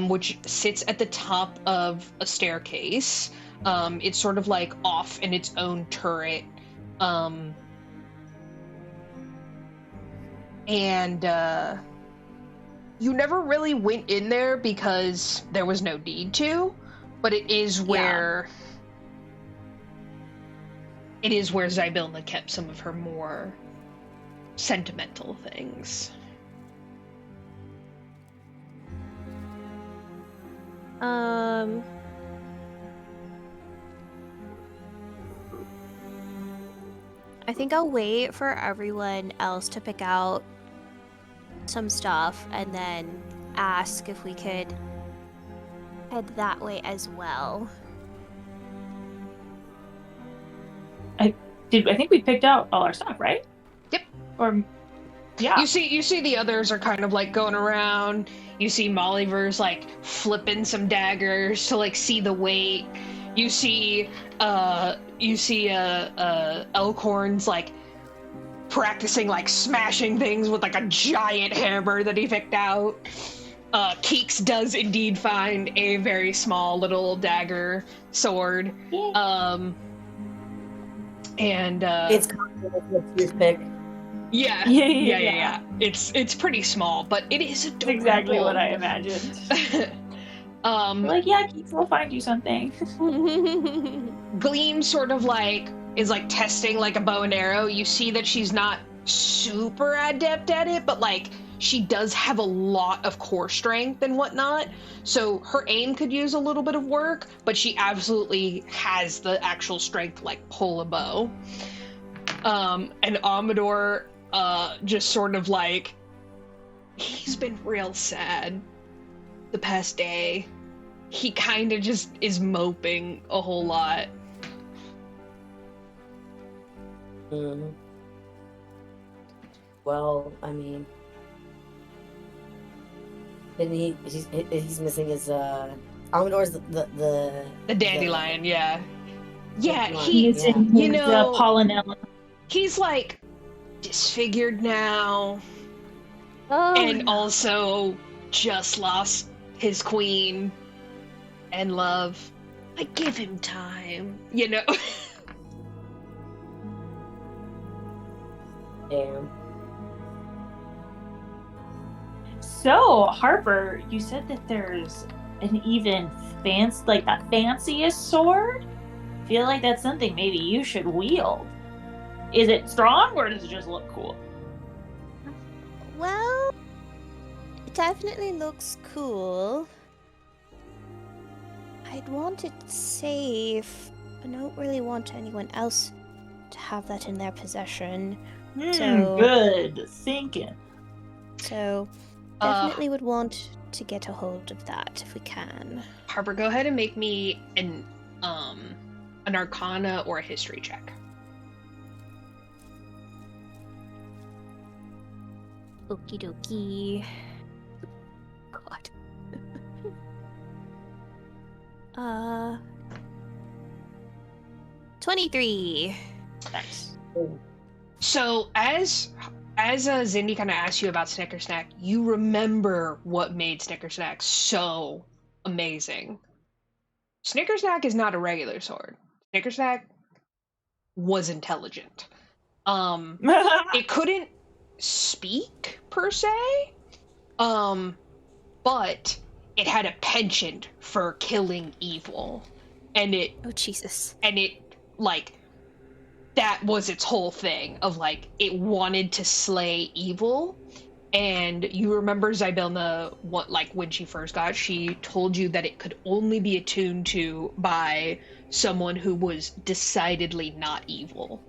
which sits at the top of a staircase. It's sort of like off in its own turret. And you never really went in there because there was no need to, but it is where Zybilna kept some of her more sentimental things. I think I'll wait for everyone else to pick out some stuff and then ask if we could head that way as well. I think we picked out all our stuff, right? Yep. Or yeah. You see the others are kind of like going around. You see Mollyver's like flipping some daggers to like see the weight. You see Elkhorn's like practicing like smashing things with like a giant hammer that he picked out. Keeks does indeed find a very small little dagger sword. And It's comfortable with a toothpick. Yeah. It's pretty small, but it is adorable. That's exactly what I imagined. Like, yeah, Keeks will find you something. Gleam sort of like is like testing like a bow and arrow. You see that she's not super adept at it, but like she does have a lot of core strength and whatnot. So her aim could use a little bit of work, but she absolutely has the actual strength to like pull a bow. And Amador just sort of like, he's been real sad the past day. He kind of just is moping a whole lot. Well, I mean, and he's missing his Amador's the dandelion, yeah. Yeah, He's Polynella. He's like disfigured now. Oh, And also just lost his queen and love. Like, give him time, you know? Damn. So, Harper, you said that there's an even the fanciest sword? I feel like that's something maybe you should wield. Is it strong or does it just look cool? well, it definitely looks cool. I'd want it safe. I don't really want anyone else to have that in their possession. So- Good thinking. So, definitely would want to get a hold of that if we can. Harper, go ahead and make me an Arcana or a History check. Okie dokie. God. 23. Nice. So as Zindi kind of asked you about Snicker Snack, you remember what made Snicker Snack so amazing. Snicker Snack is not a regular sword. Snicker Snack was intelligent. It couldn't speak per se, but it had a penchant for killing evil, and it Oh, Jesus. like that was its whole thing of like it wanted to slay evil. And you remember Zybilna, when she first got, she told you that it could only be attuned to by someone who was decidedly not evil.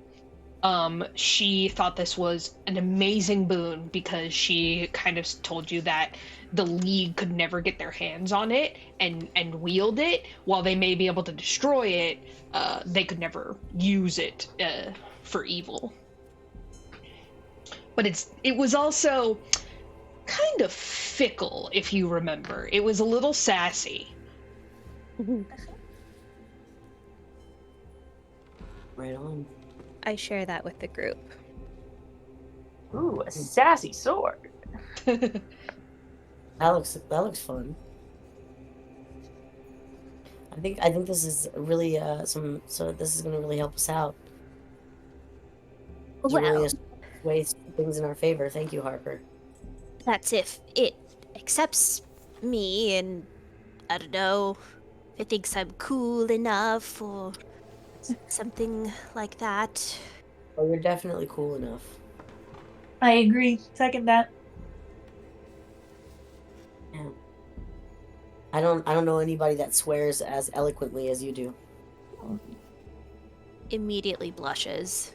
She thought this was an amazing boon because she kind of told you that the League could never get their hands on it and wield it. While they may be able to destroy it, they could never use it for evil. but it was also kind of fickle, if you remember. It was a little sassy. Right on. I share that with the group. Ooh, a sassy sword. That looks fun. I think this is really so this is gonna really help us out. It's really weighs things in our favor. Thank you, Harper. That's if it accepts me and, I don't know, if it thinks I'm cool enough or something like that. Oh, you're definitely cool enough. I agree. Second that. Yeah. I don't know anybody that swears as eloquently as you do. Immediately blushes.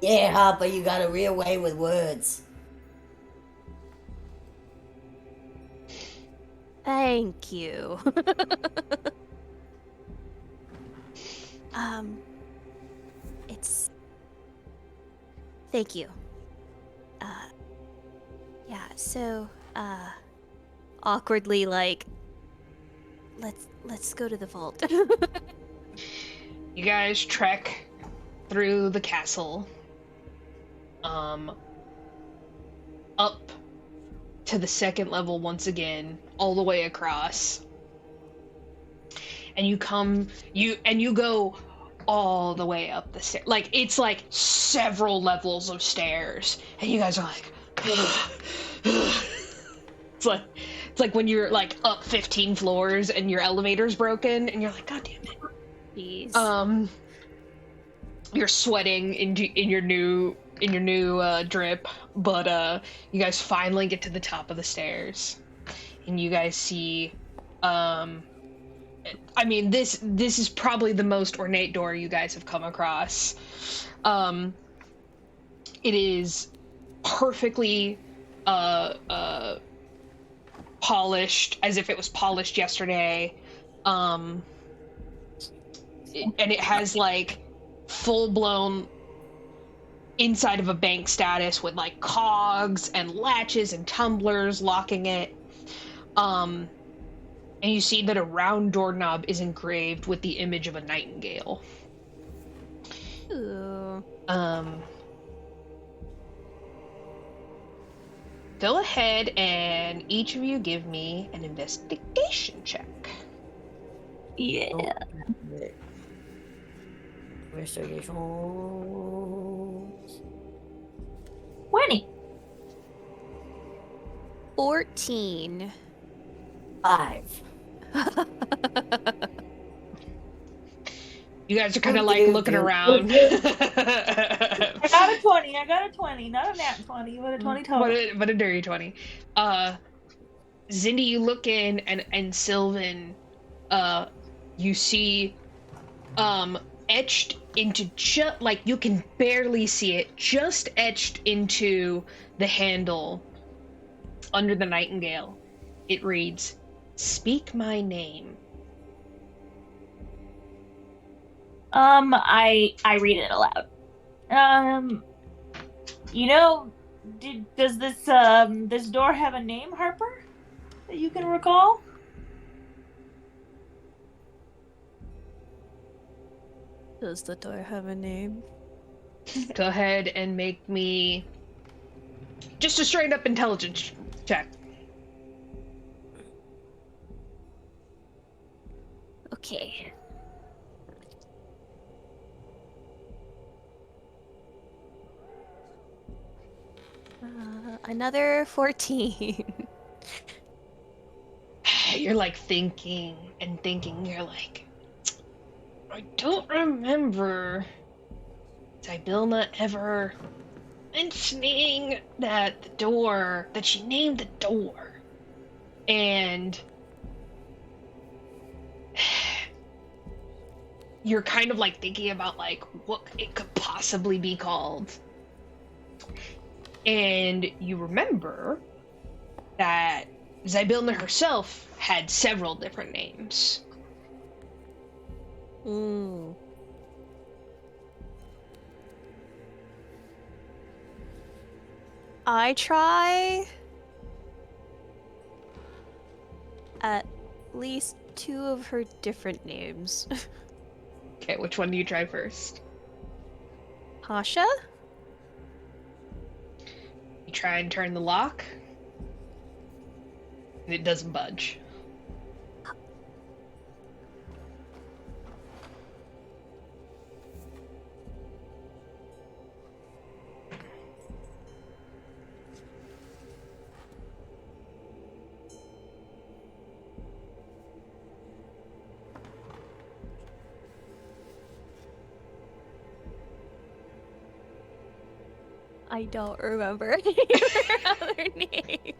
Yeah, Harper, you got a real way with words. Thank you. Thank you. Yeah, so, awkwardly, like, let's go to the vault. You guys trek through the castle, up to the second level once again, all the way across. And you go all the way up the stairs. Like, it's like several levels of stairs. And you guys are like, it's like when you're like up 15 floors and your elevator's broken and you're like, God damn it. Jeez. You're sweating in your new drip, but you guys finally get to the top of the stairs, and you guys see, I mean, this is probably the most ornate door you guys have come across. It is perfectly polished, as if it was polished yesterday, and it has like full-blown inside of a bank status with like cogs and latches and tumblers locking it. And you see that a round doorknob is engraved with the image of a nightingale. Ooh. Go ahead and each of you give me an investigation check. Yeah. Investigation. 20. 14. 5. You guys are kind of like looking around. I got a 20. Not a nat 20, but a 20 total. But a dirty 20. Zindi, you look in, and Sylvan, you see, etched into like you can barely see it, just etched into the handle under the nightingale. It reads, "Speak my name." I read it aloud. Does this door have a name, Harper, that you can recall? Does the door have a name? Go ahead and make me just a straight up intelligence check. Okay. Another 14. You're like thinking and thinking. You're like, I don't remember Zybilna ever mentioning that she named the door. And you're kind of like thinking about like what it could possibly be called. And you remember that Zybilna herself had several different names. I try at least 2 of her different names. Okay, which one do you try first? Tasha? You try and turn the lock, and it doesn't budge. I don't remember any of her other names.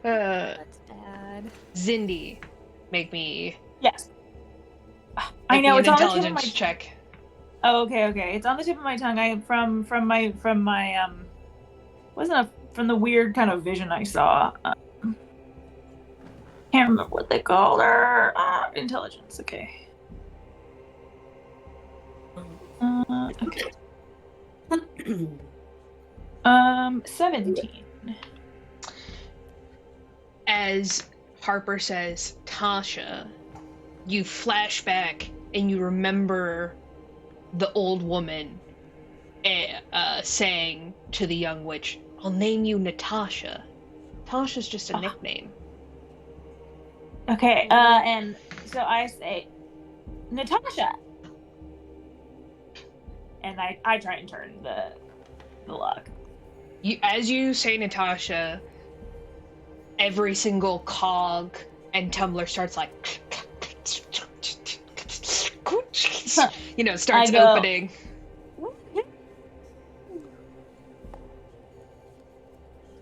That's bad. Zindi, make me. Yes. I know, an it's on the tip of intelligence my check. Oh, okay. It's on the tip of my tongue. I from my wasn't from the weird kind of vision I saw. Can't remember what they called her. Intelligence. Okay. Okay. 17. As Harper says, Tasha, you flash back and you remember the old woman saying to the young witch, I'll name you Natasha. Tasha's just a nickname. Okay, and so I say, Natasha! And I try and turn the lock. As you say Natasha, every single cog and tumbler starts like, starts opening.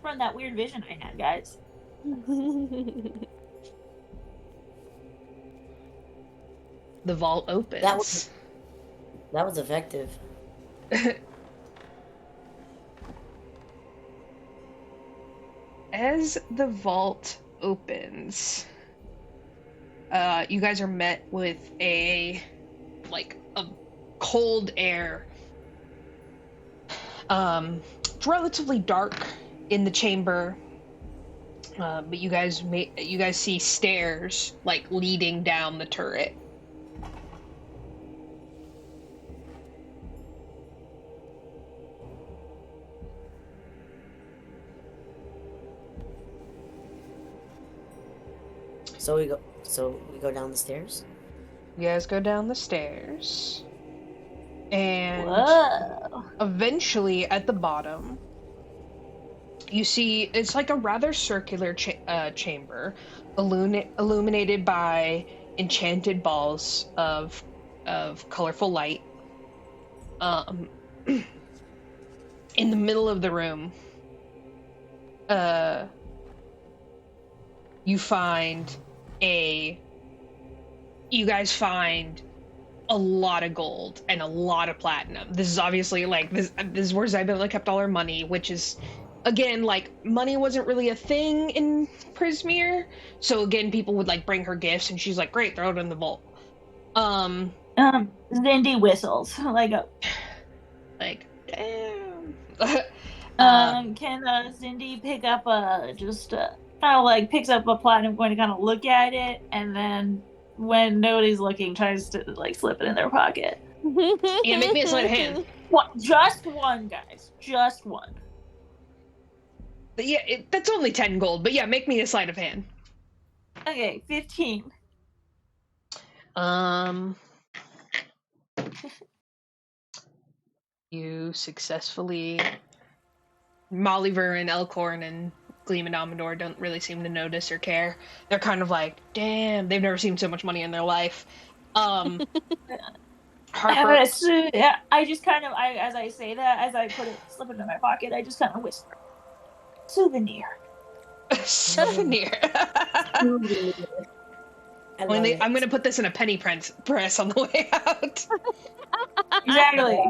From that weird vision I had, guys. The vault opens. That was effective. As the vault opens, you guys are met with a cold air. It's relatively dark in the chamber, but you guys see stairs leading down the turret. So we go down the stairs? You guys go down the stairs. And Whoa. Eventually at the bottom, you see it's like a rather circular chamber, illuminated by enchanted balls of colorful light. In the middle of the room, you guys find a lot of gold and a lot of platinum. This is obviously this is where Zybilla kept all her money, which is, again, money wasn't really a thing in Prismere. So again, people would bring her gifts and she's like, great, throw it in the vault. Zindi whistles. Damn. Can Zindi pick up picks up a platinum coin to kind of look at it, and then when nobody's looking, tries to slip it in their pocket. Yeah, make me a sleight of hand. What? Just one, guys. Just one. But yeah, that's only 10 gold. But yeah, make me a sleight of hand. Okay, 15. You successfully. Mollyver and Elkhorn and Gleam and Amador don't really seem to notice or care. They're kind of like, damn, they've never seen so much money in their life. Harper. Yeah, I just kind of, as I say that, as I slip it in my pocket, I just kind of whisper, souvenir. Souvenir. I'm going to put this in a penny press on the way out. Exactly.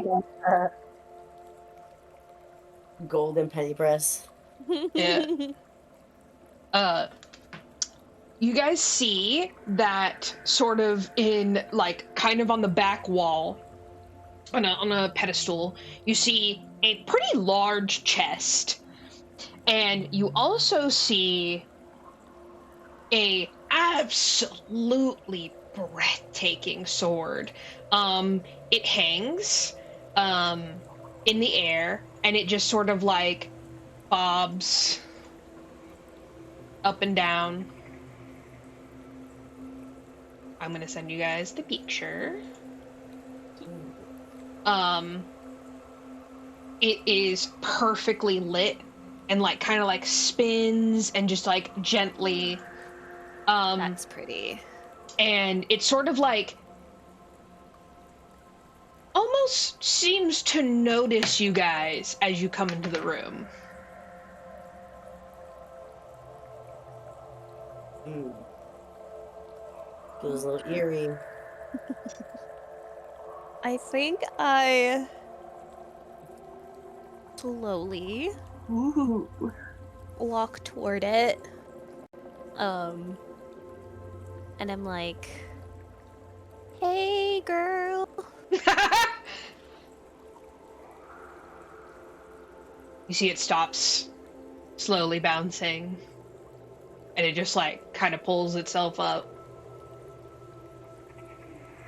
Golden penny press. Yeah. You guys see that sort of in kind of on the back wall on a pedestal, you see a pretty large chest And you also see a absolutely breathtaking sword. It hangs in the air, and it just sort of like bobs up and down. I'm gonna send you guys the picture. It is perfectly lit and like kind of like spins and just like gently. That's pretty. And it sort of like almost seems to notice you guys as you come into the room. Feels a little eerie. I think I slowly walk toward it. And I'm like, "Hey, girl." You see it stops, slowly bouncing, and it just like kind of pulls itself up.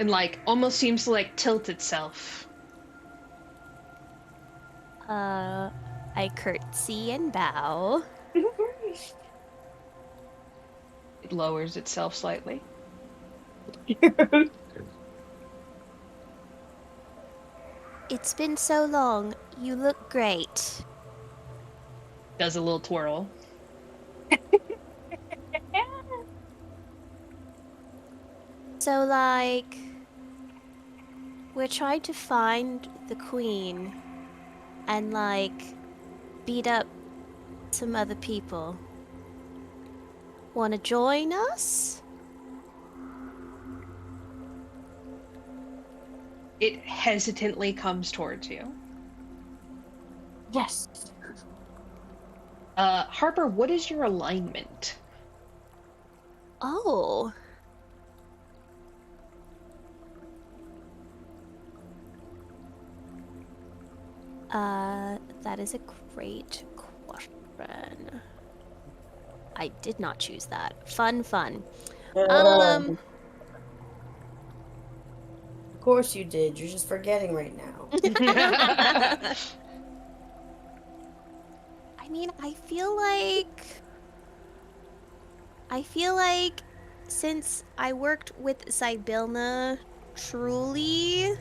And like almost seems to like tilt itself. I curtsy and bow. It lowers itself slightly. It's been so long. You look great. Does a little twirl. So, like, we're trying to find the queen and, like, beat up some other people. Wanna join us? It hesitantly comes towards you. Yes. Harper, what is your alignment? Oh. That is a great question. I did not choose that. Fun. Of course you did. You're just forgetting right now. I mean, I feel like since I worked with Sibilna truly,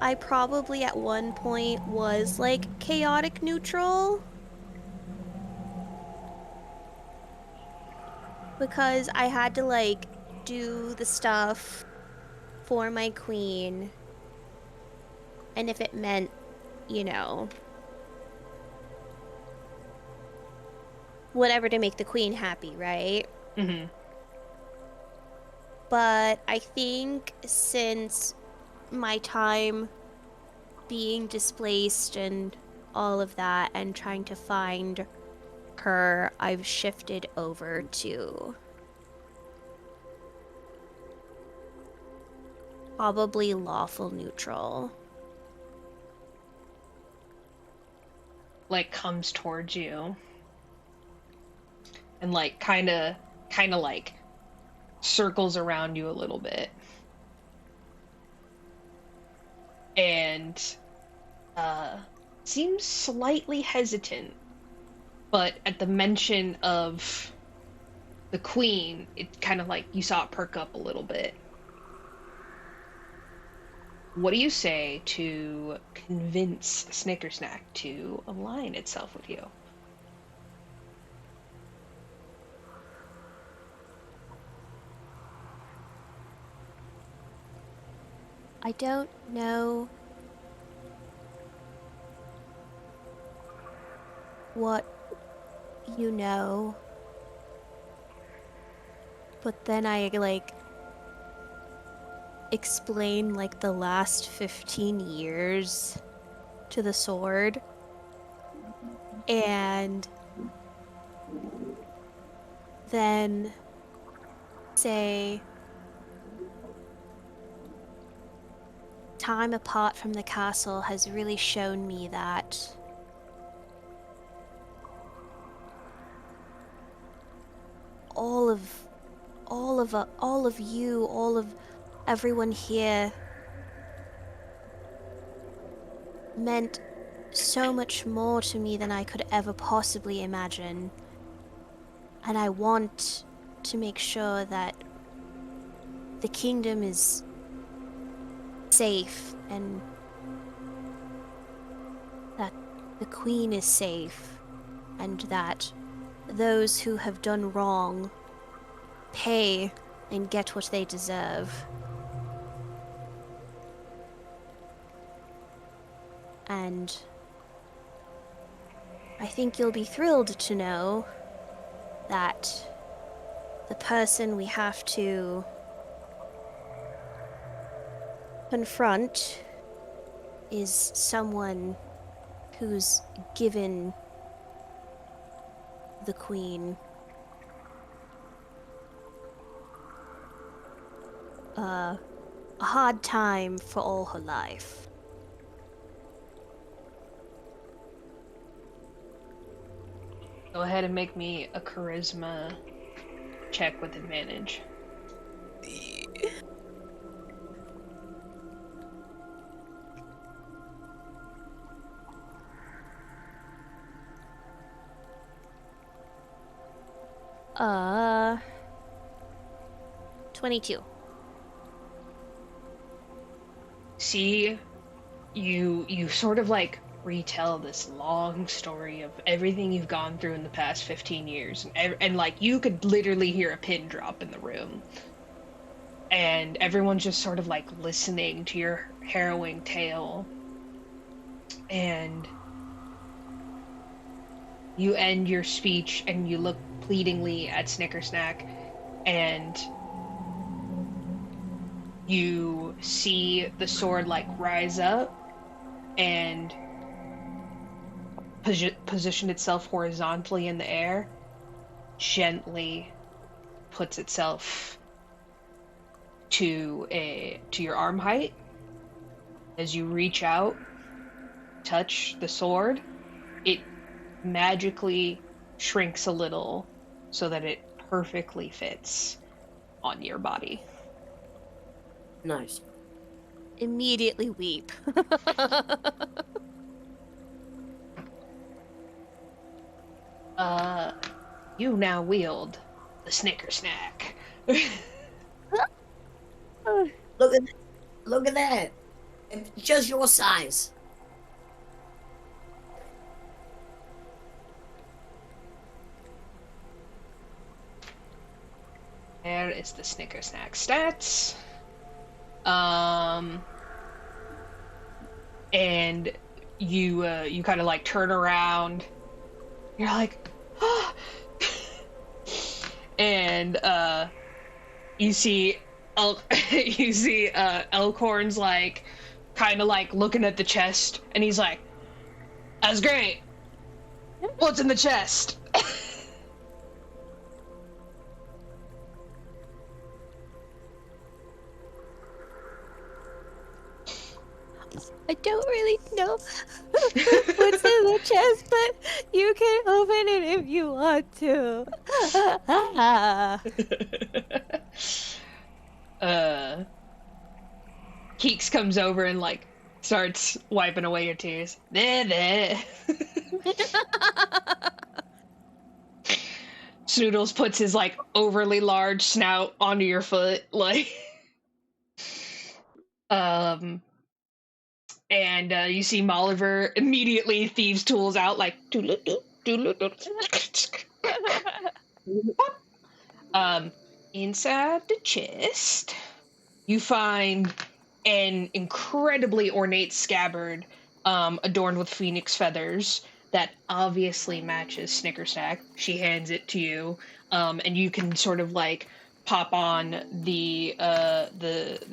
I probably at one point was like chaotic neutral. Because I had to like do the stuff for my queen. And if it meant, you know, whatever to make the queen happy, right? Mm-hmm. But I think since my time being displaced and all of that and trying to find her, I've shifted over to probably lawful neutral. Like comes towards you. And like kind of like circles around you a little bit. And seems slightly hesitant. But at the mention of the queen, it kind of like you saw it perk up a little bit. What do you say to convince Snicker Snack to align itself with you? I don't know what you know, but then I like explain like the last 15 years to the sword and then say time apart from the castle has really shown me that all of you, all of everyone here meant so much more to me than I could ever possibly imagine. And I want to make sure that the kingdom is safe and that the queen is safe and that those who have done wrong pay and get what they deserve. And I think you'll be thrilled to know that the person we have to confront is someone who's given the queen a hard time for all her life. Go ahead and make me a charisma check with advantage. Uh, 22. See, you sort of like retell this long story of everything you've gone through in the past 15 years, and like you could literally hear a pin drop in the room, and everyone's just sort of like listening to your harrowing tale, and you end your speech and you look pleadingly at Snicker Snack, and you see the sword like rise up and position itself horizontally in the air, gently puts itself to your arm height. As you reach out, touch the sword, it magically shrinks a little so that it perfectly fits on your body. Nice. Immediately weep. You now wield the Snicker Snack. Look at that. It's just your size. There is the Snicker Snack stats. And you kind of like turn around. You're like, ah! And you see Elkhorn's like kind of like looking at the chest, and he's like, "That's great. What's in the chest?" I don't really know what's in the chest, but you can open it if you want to. Keeks comes over and like starts wiping away your tears. There. Snoodles puts his like overly large snout onto your foot, like and you see Molliver immediately thieves tools out like inside the chest you find an incredibly ornate scabbard adorned with phoenix feathers that obviously matches Snicker Snack. She hands it to you, and you can sort of like pop on the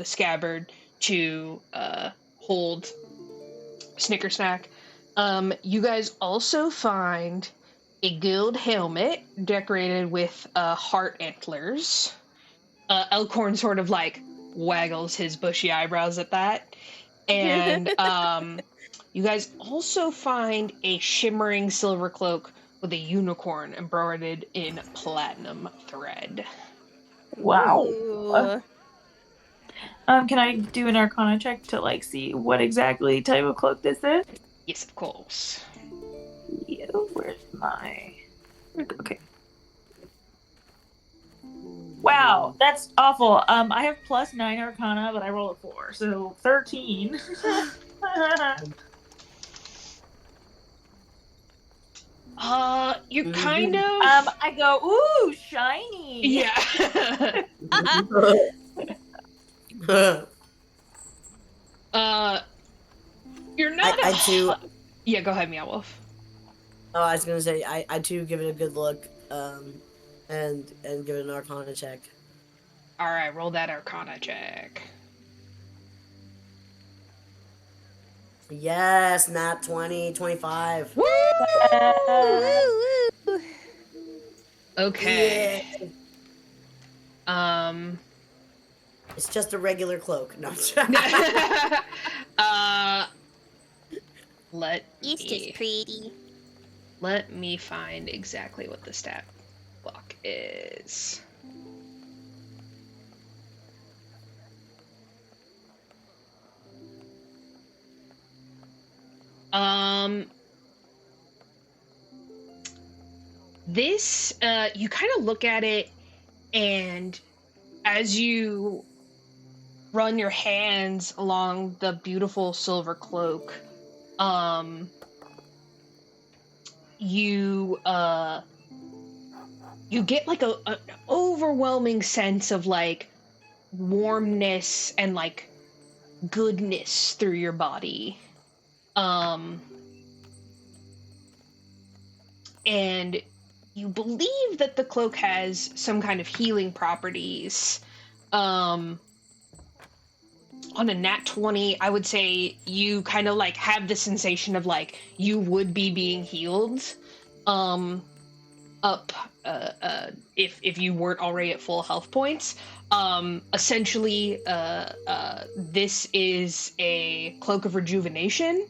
scabbard to hold Snicker Snack. You guys also find a gold helmet decorated with heart antlers. Elkhorn sort of like waggles his bushy eyebrows at that. And you guys also find a shimmering silver cloak with a unicorn embroidered in platinum thread. Wow. Ooh. Can I do an Arcana check to like see what exactly type of cloak this is? Yes, of course. Yeah, where's my? Okay. Wow, that's awful. I have +9 Arcana, but I roll a 4, so 13. You kind of. I go, ooh, shiny. Yeah. You're not. I too. Yeah, go ahead, Meow Wolf. Oh, I was gonna say I too give it a good look, and give it an Arcana check. All right, roll that Arcana check. Yes, nat 20, 25. Woo! Woo, woo. Okay. Yeah. It's just a regular cloak. No. It's just pretty. Let me find exactly what the stat block is. This, you kind of look at it, and as you run your hands along the beautiful silver cloak, you get like an overwhelming sense of like warmness and like goodness through your body. And you believe that the cloak has some kind of healing properties. On a nat 20, I would say you kind of like have the sensation of like you would be being healed if you weren't already at full health points. Essentially, this is a cloak of rejuvenation.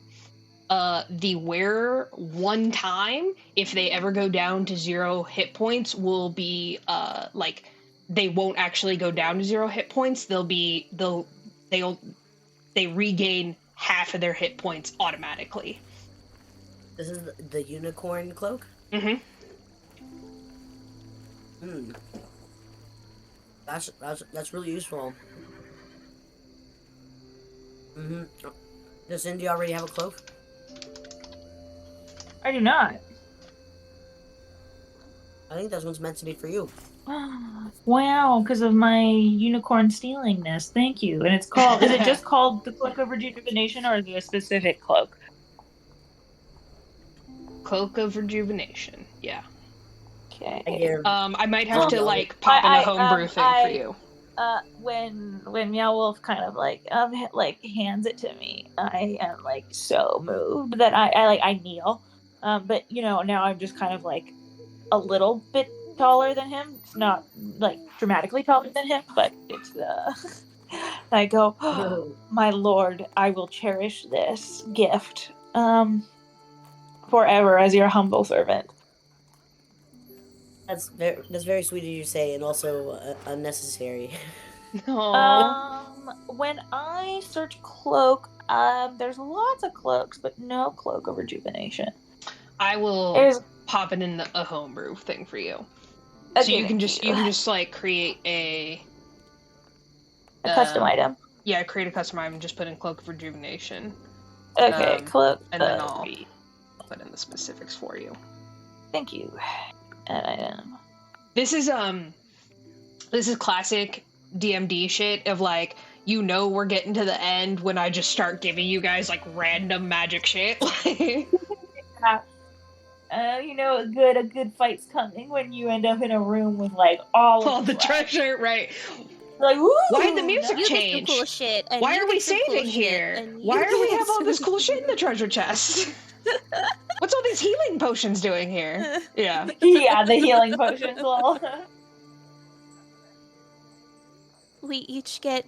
The wearer, one time, if they ever go down to 0 hit points, will be like they won't actually go down to 0 hit points. They regain half of their hit points automatically. This is the unicorn cloak? Mm-hmm. That's really useful. Does Zindi already have a cloak? I do not. I think this one's meant to be for you. Wow, because of my unicorn stealingness. Thank you. And it's called, is it just called the Cloak of Rejuvenation, or is it a specific cloak? Cloak of Rejuvenation, yeah. Okay. I might have to like pop in a homebrew thing for you. When Meow Wolf kind of like hands it to me, I am like so moved that I kneel. But you know, now I'm just kind of like a little bit taller than him. It's not like dramatically taller than him, but it's I go, oh, my lord, I will cherish this gift forever as your humble servant. That's very sweet of you to say, and also unnecessary. When I search cloak, there's lots of cloaks, but no cloak of rejuvenation. I will pop it in a homebrew thing for you. So you can just like create a custom item. Yeah, create a custom item. Just put in cloak of rejuvenation. Okay, cloak. And then I'll put in the specifics for you. Thank you. An item. This is classic DM Dee shit of like, you know, we're getting to the end when I just start giving you guys like random magic shit. You know, a good fight's coming when you end up in a room with like all the treasure, right? Like, ooh, why the music you change? Get some cool shit, and why are we saving here? Why do we have all this cool shit in the treasure chest? What's all these healing potions doing here? Yeah. Yeah, the healing potions. Well, we each get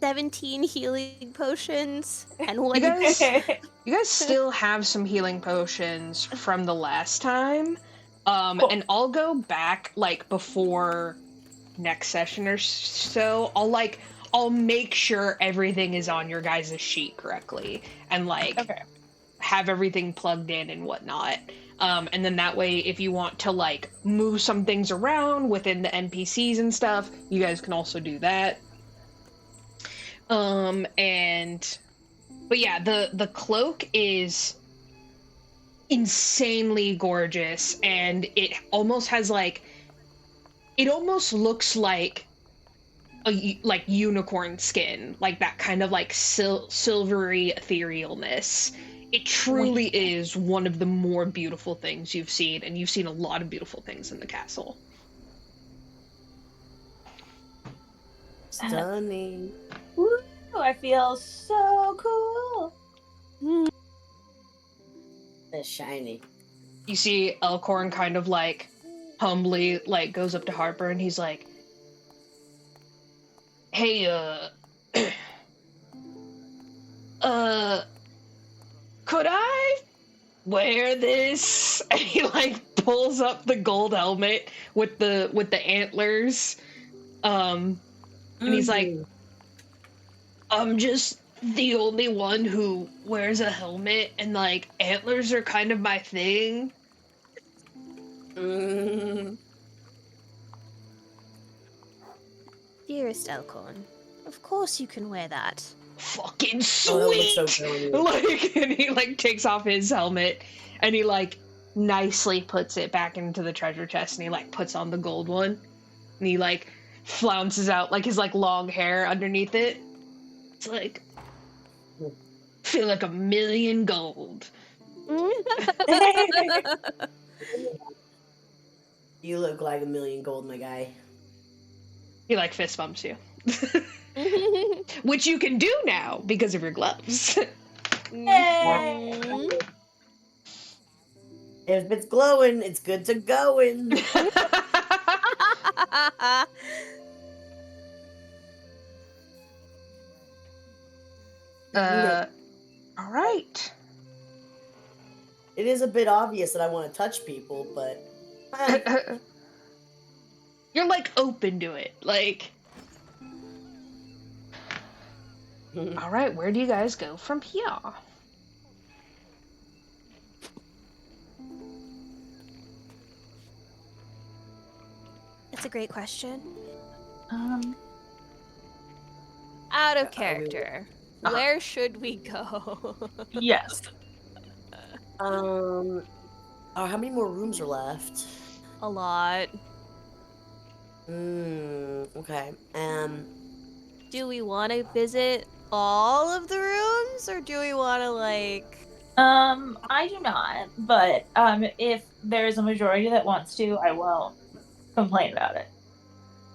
17 healing potions and one. You guys still have some healing potions from the last time. Cool. And I'll go back like before next session or so. I'll make sure everything is on your guys' sheet correctly and like Okay. have everything plugged in and whatnot. And then that way, if you want to like move some things around within the NPCs and stuff, you guys can also do that. But yeah, the cloak is insanely gorgeous, and it almost has like, it almost looks like like unicorn skin, like that kind of like silvery etherealness. It truly is one of the more beautiful things you've seen, and you've seen a lot of beautiful things in the castle. Stunning. Woo, I feel so cool. It's shiny. You see Elkhorn kind of like humbly like goes up to Harper and he's like, hey, could I wear this? And he like pulls up the gold helmet with the antlers. And he's like, I'm just the only one who wears a helmet, and like antlers are kind of my thing. Dearest Elkhorn, of course you can wear that. Fucking Oh, that sweet! looks so good. Like, and he like takes off his helmet and he like nicely puts it back into the treasure chest, and he like puts on the gold one, and he like flounces out like his like long hair underneath it. It's like, feel like 1,000,000 gold. You look like 1,000,000 gold, my guy. He like fist bumps you. Which you can do now because of your gloves. Yay! If it's glowing, it's good to go in. All right. It is a bit obvious that I want to touch people, but You're like open to it, like. All right, where do you guys go from here? It's a great question. Out of character, where should we go? Yes. oh, how many more rooms are left? A lot. Okay. Do we want to visit all of the rooms, or do we want to like? I do not, but if there's a majority that wants to, I won't complain about it.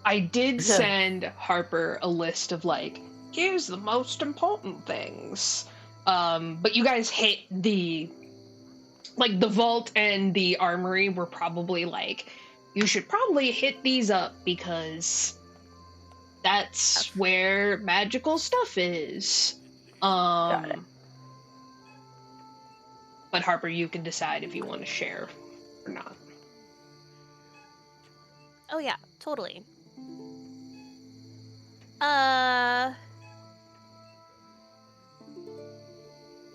I did send Harper a list of like, here's the most important things. But you guys hit the vault and the armory were probably like, you should probably hit these up because that's where magical stuff is. Got it. But Harper, you can decide if you want to share or not. Oh yeah, totally.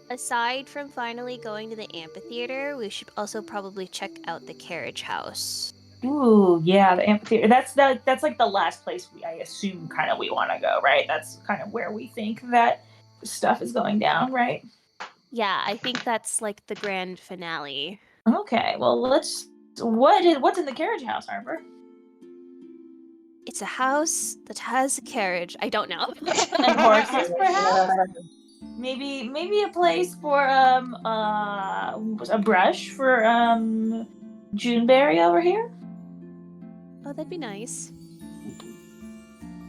Aside from finally going to the amphitheater, we should also probably check out the carriage house. Ooh, yeah, the amphitheater. That's like the last place I assume kind of we want to go, right? That's kind of where we think that stuff is going down, right? Yeah, I think that's like the grand finale. Okay, well what's in the carriage house, Harper? It's a house that has a carriage. I don't know. And horses, perhaps? Maybe a place for a brush for Juneberry over here? Oh, that'd be nice.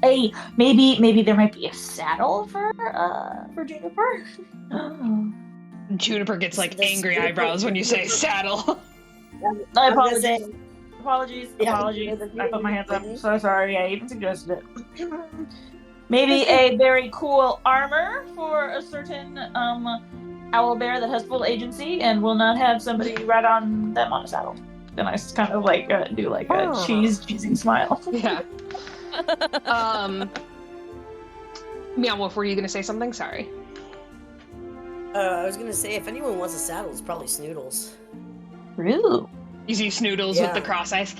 Hey, maybe there might be a saddle for Juniper. Juniper gets like angry eyebrows when you say saddle. I apologize. Apologies. Yeah. I put my hands up. I'm so sorry. I even suggested it. Maybe a very cool armor for a certain owl bear that has full agency and will not have somebody ride on them on a saddle. And I just kind of like do like a cheesing smile. Yeah. Meow Wolf, were you gonna say something? Sorry. I was gonna say, if anyone wants a saddle, it's probably Snoodles. Ooh. You see Snoodles with the cross eyes.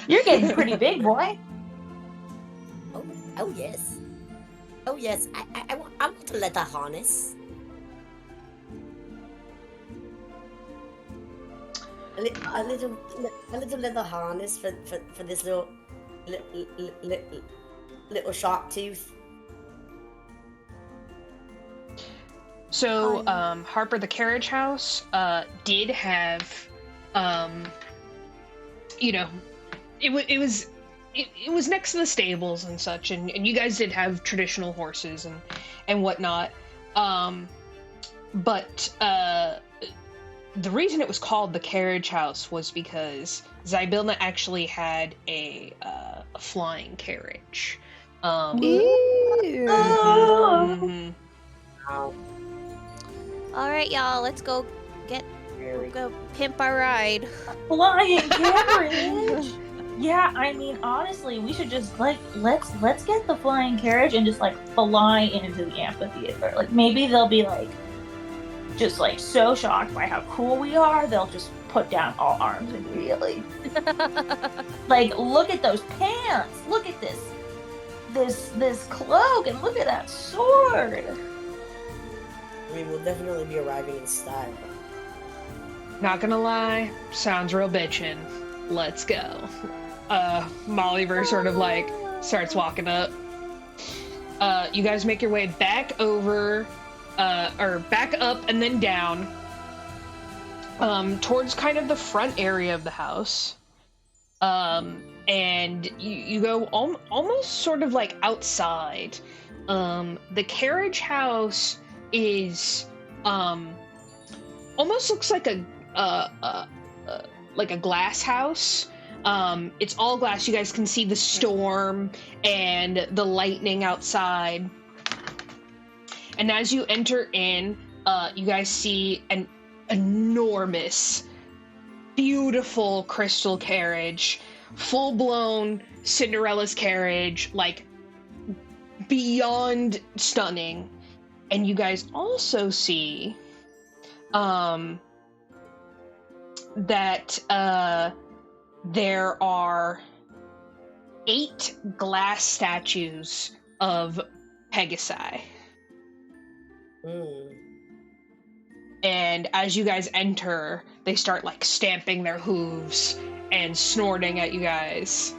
You're getting pretty big, boy. Oh yes. Oh yes. I want a leather harness. A little leather harness for this little shark tooth. So, Harper, the carriage house, did have, it was next to the stables and such, and you guys did have traditional horses and whatnot. But the reason it was called the carriage house was because Zybilna actually had a flying carriage. Ew. All right, y'all, let's go pimp our ride. Flying carriage. Yeah, I mean, honestly, we should just let's get the flying carriage and just fly into the amphitheater. Like maybe they'll be just so shocked by how cool we are, they'll just put down all arms immediately. Look at those pants. Look at this cloak, and look at that sword. I mean, we'll definitely be arriving in style. Not gonna lie, sounds real bitchin'. Let's go. Mollyver sort of starts walking up. You guys make your way back over, or back up and then down, towards kind of the front area of the house. And you go almost sort of outside. The carriage house is almost looks like a glass house. It's all glass. You guys can see the storm and the lightning outside. And as you enter in, you guys see an enormous, beautiful crystal carriage, full-blown Cinderella's carriage, beyond stunning. And you guys also see that there are 8 glass statues of Pegasi. And as you guys enter, they start stamping their hooves and snorting at you guys.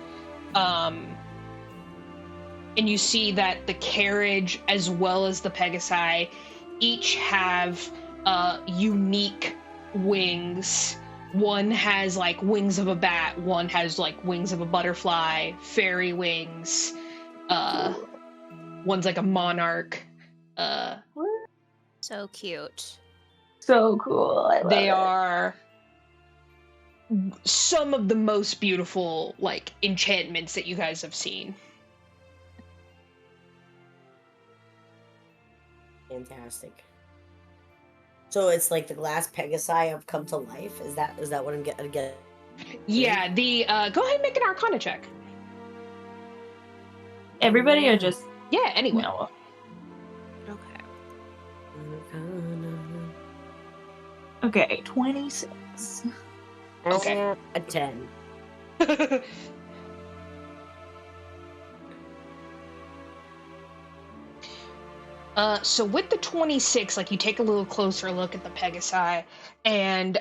And you see that the carriage as well as the Pegasi each have unique wings. One has wings of a bat, one has wings of a butterfly, fairy wings. One's a monarch. So cute. So cool. They are some of the most beautiful enchantments that you guys have seen. Fantastic. So it's the glass Pegasi have come to life. Is that what I'm getting? Yeah. The go ahead and make an Arcana check. Everybody or just anyone. No. Okay, 26. Okay. A 10. So with the 26, you take a little closer look at the Pegasi, and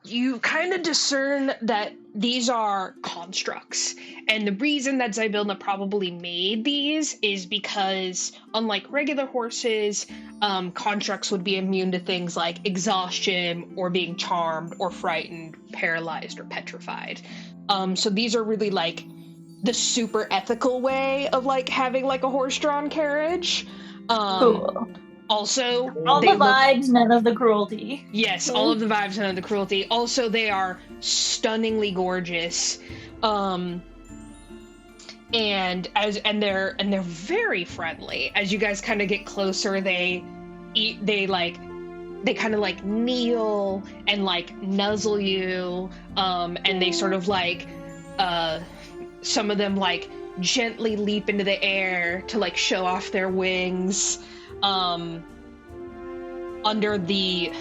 you kind of discern that these are constructs. And the reason that Zybilna probably made these is because, unlike regular horses, constructs would be immune to things like exhaustion, or being charmed, or frightened, paralyzed, or petrified. So these are really the super ethical way of having a horse-drawn carriage. Cool. Also, all the vibes, none of the cruelty. Yes, all of the vibes, none of the cruelty. Also, they are stunningly gorgeous, and they're very friendly. As you guys kind of get closer, they they kind of like kneel and like nuzzle you, and they sort of like some of them like gently leap into the air to like show off their wings under the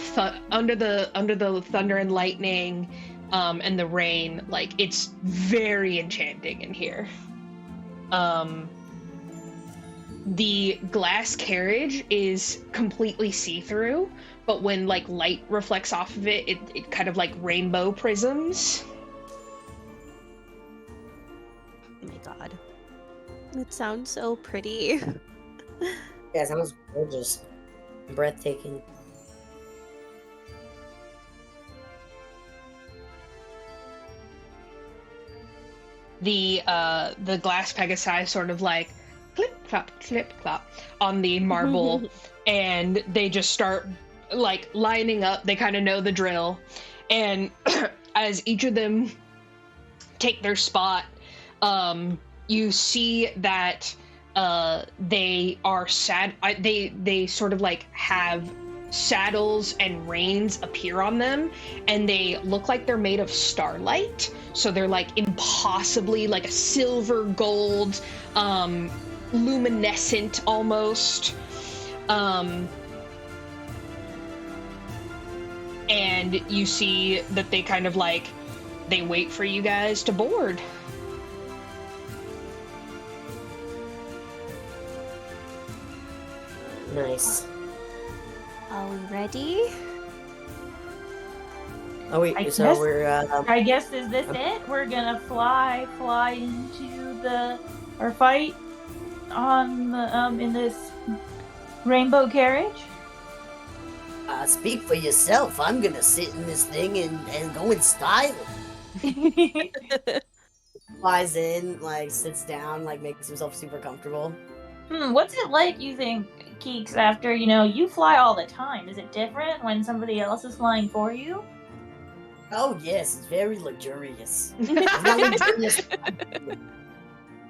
thunder and lightning and the rain. Like, it's very enchanting in here. The glass carriage is completely see-through, but when like light reflects off of it, it kind of like rainbow prisms. Oh my god. It sounds so pretty. Yeah, it sounds gorgeous. Breathtaking. The glass pegasi sort of like clip clop on the marble, and they just start like lining up. They kind of know the drill, and as each of them take their spot, you see that they are they sort of like have saddles and reins appear on them, and they look like they're made of starlight. So they're like impossibly like a silver gold, luminescent almost. And you see that they kind of like, they wait for you guys to board. Nice. Are we ready? Oh wait, I we're I guess, is this it? We're gonna fly into our fight on the in this rainbow carriage? Speak for yourself. I'm gonna sit in this thing and go in style. Flies in, like sits down, like makes himself super comfortable. What's it like, you think, Keeks, after, you fly all the time? Is it different when somebody else is flying for you? Oh yes, it's very luxurious. It's not luxurious.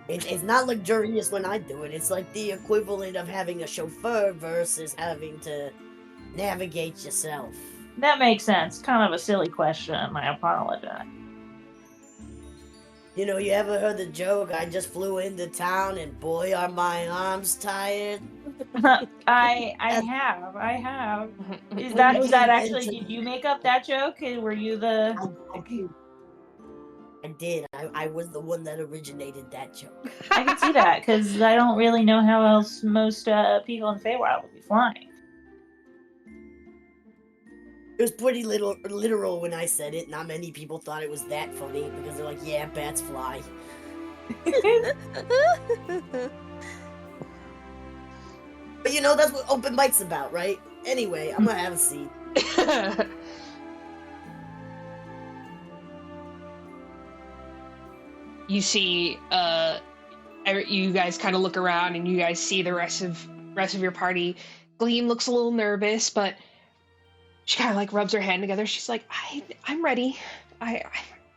It's not luxurious when I do it. It's like the equivalent of having a chauffeur versus having to navigate yourself. That makes sense. Kind of a silly question. I apologize. You know, you ever heard the joke, I just flew into town and boy are my arms tired? I have. Is that actually, did you make up that joke? Were you the... I did. I was the one that originated that joke. I can see that, because I don't really know how else most people in Feywild would be flying. It was pretty literal when I said it. Not many people thought it was that funny because they're like, yeah, bats fly. But you know, that's what open mic's about, right? Anyway, I'm gonna have a seat. You see, you guys kind of look around and you guys see the rest of your party. Gleam looks a little nervous, but she kind of like rubs her hand together. She's like, I'm ready. I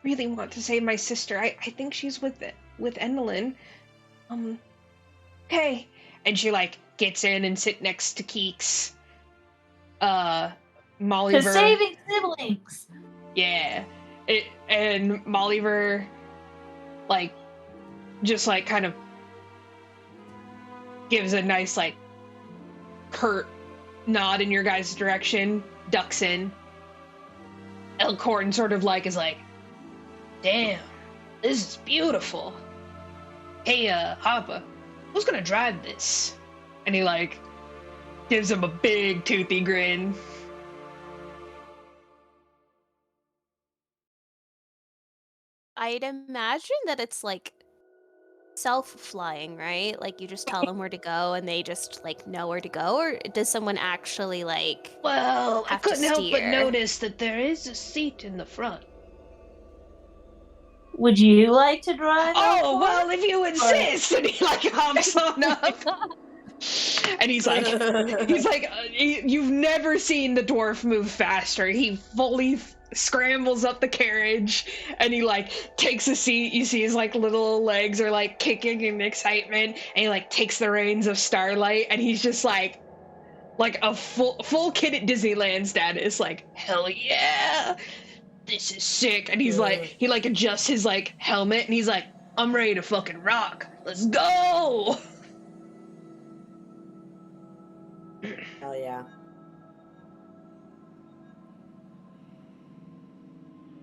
really want to save my sister. I think she's with Endelyn. Okay. And she like gets in and sit next to Keeks. Mollyver. To saving siblings. Yeah. And Mollyver like just like kind of gives a nice like curt nod in your guys' direction. Ducks in. Elkhorn sort of like is like, damn, this is beautiful. Hey, Hoppa, who's gonna drive this? And he like gives him a big toothy grin. I'd imagine that it's like self-flying, right? Like you just tell them where to go and they just like know where to go, or does someone actually like Well, I have to couldn't help but steer? notice that there is a seat in the front. Would you like to drive? Oh, well, if you insist. And he like hops on up. And he's like, you've never seen the dwarf move faster. He fully scrambles up the carriage and he like takes a seat. You see his like little legs are like kicking in excitement, and he like takes the reins of Starlight, and he's just like like a full kid at Disneyland status, like, hell yeah, this is sick. And he's like, he like adjusts his like helmet and he's like, I'm ready to fucking rock. Let's go. Hell yeah.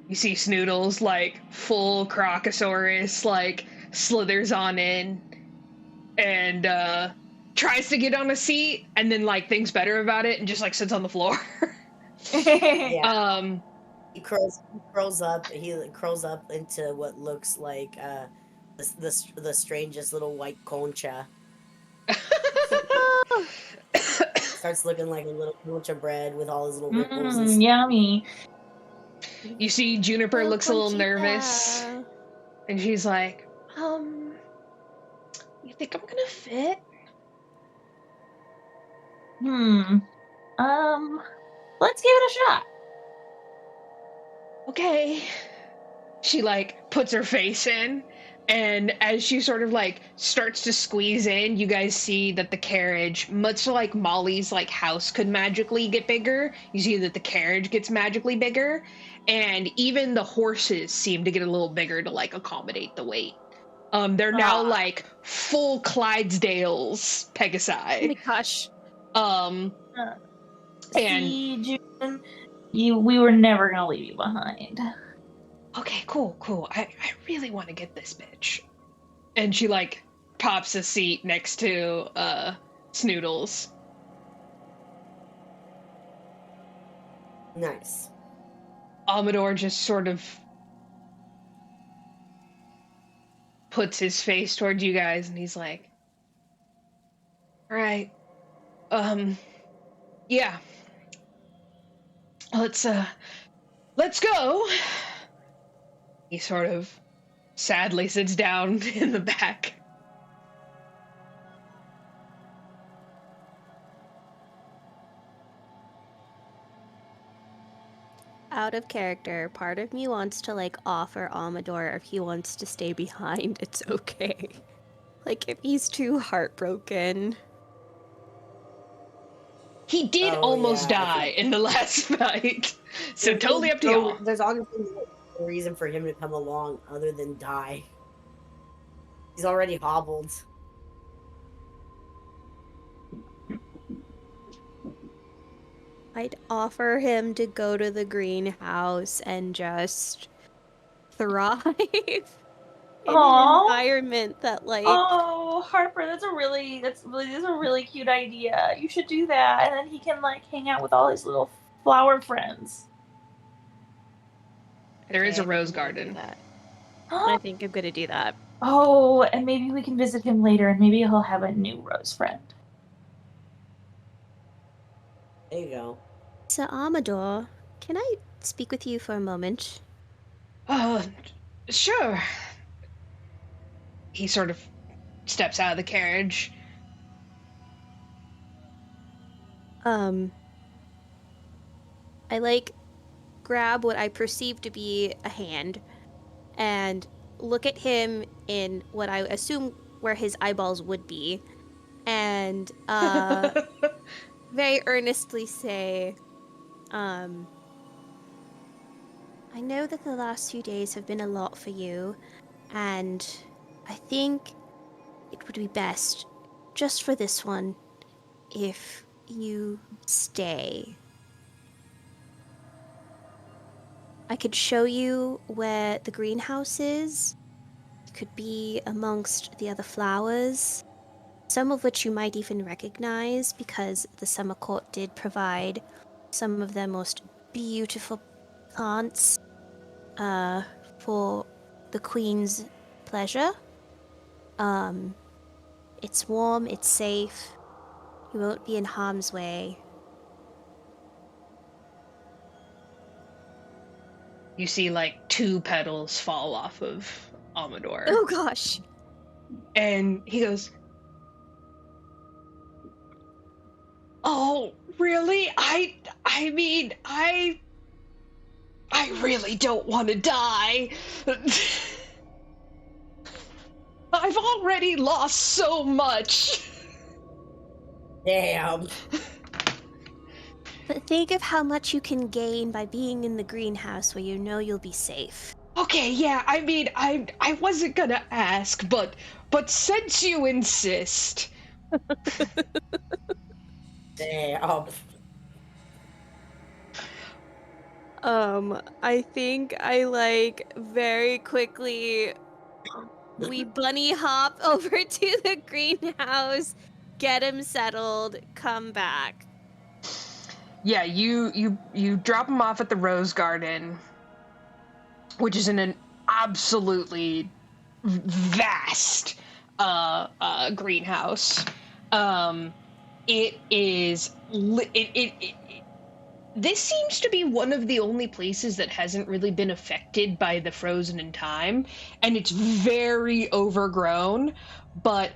You see Snoodles, like, full Crocosaurus, like, slithers on in and tries to get on a seat and then, like, thinks better about it and just, like, sits on the floor. Yeah. He curls up into what looks like the strangest little white concha. Starts looking like a little concha bread with all his little ripples. Yummy. You see Juniper looks a little Conchita. nervous and she's like, you think I'm gonna fit? Let's give it a shot. Okay. She, like, puts her face in, and as she sort of, like, starts to squeeze in, you guys see that the carriage, much like Molly's, like, house could magically get bigger, you see that the carriage gets magically bigger, and even the horses seem to get a little bigger to, like, accommodate the weight. They're now, like, full Clydesdales Pegasi. Oh my gosh. And See, June, we were never gonna leave you behind. okay, cool. I really want to get this bitch. And she, like, pops a seat next to Snoodles. Nice. Amador just sort of puts his face towards you guys and he's like, all right, yeah, let's go. He sort of sadly sits down in the back. Out of character, part of me wants to, like, offer Amador if he wants to stay behind, it's okay. Like, if he's too heartbroken. He did almost die in the last fight, so totally up to y'all. There's honestly no reason for him to come along other than die. He's already hobbled. I'd offer him to go to the greenhouse and just thrive in an environment that, like... Oh, Harper, that's a really cute idea. You should do that, and then he can, like, hang out with all his little flower friends. There is a rose garden. I think I'm gonna do that. Oh, and maybe we can visit him later, and maybe he'll have a new rose friend. There you go. So, Amador, can I speak with you for a moment? Sure. He sort of steps out of the carriage. I, like, grab what I perceive to be a hand and look at him in what I assume where his eyeballs would be, and very earnestly say, I know that the last few days have been a lot for you, and I think it would be best, just for this one, if you stay. I could show you where the greenhouse is. It could be amongst the other flowers, some of which you might even recognize because the summer court did provide some of their most beautiful plants for the queen's pleasure. It's warm, it's safe, you won't be in harm's way. You see, like, 2 petals fall off of Amador. Oh gosh. And he goes, oh, really? I mean, I really don't want to die. I've already lost so much. Damn. But think of how much you can gain by being in the greenhouse where you know you'll be safe. Okay, yeah, I mean, I wasn't gonna ask, but since you insist. Damn. I think I very quickly we bunny hop over to the greenhouse, get him settled, come back. Yeah, you drop him off at the Rose Garden, which is in an absolutely vast greenhouse. It is this seems to be one of the only places that hasn't really been affected by the frozen in time, and it's very overgrown, but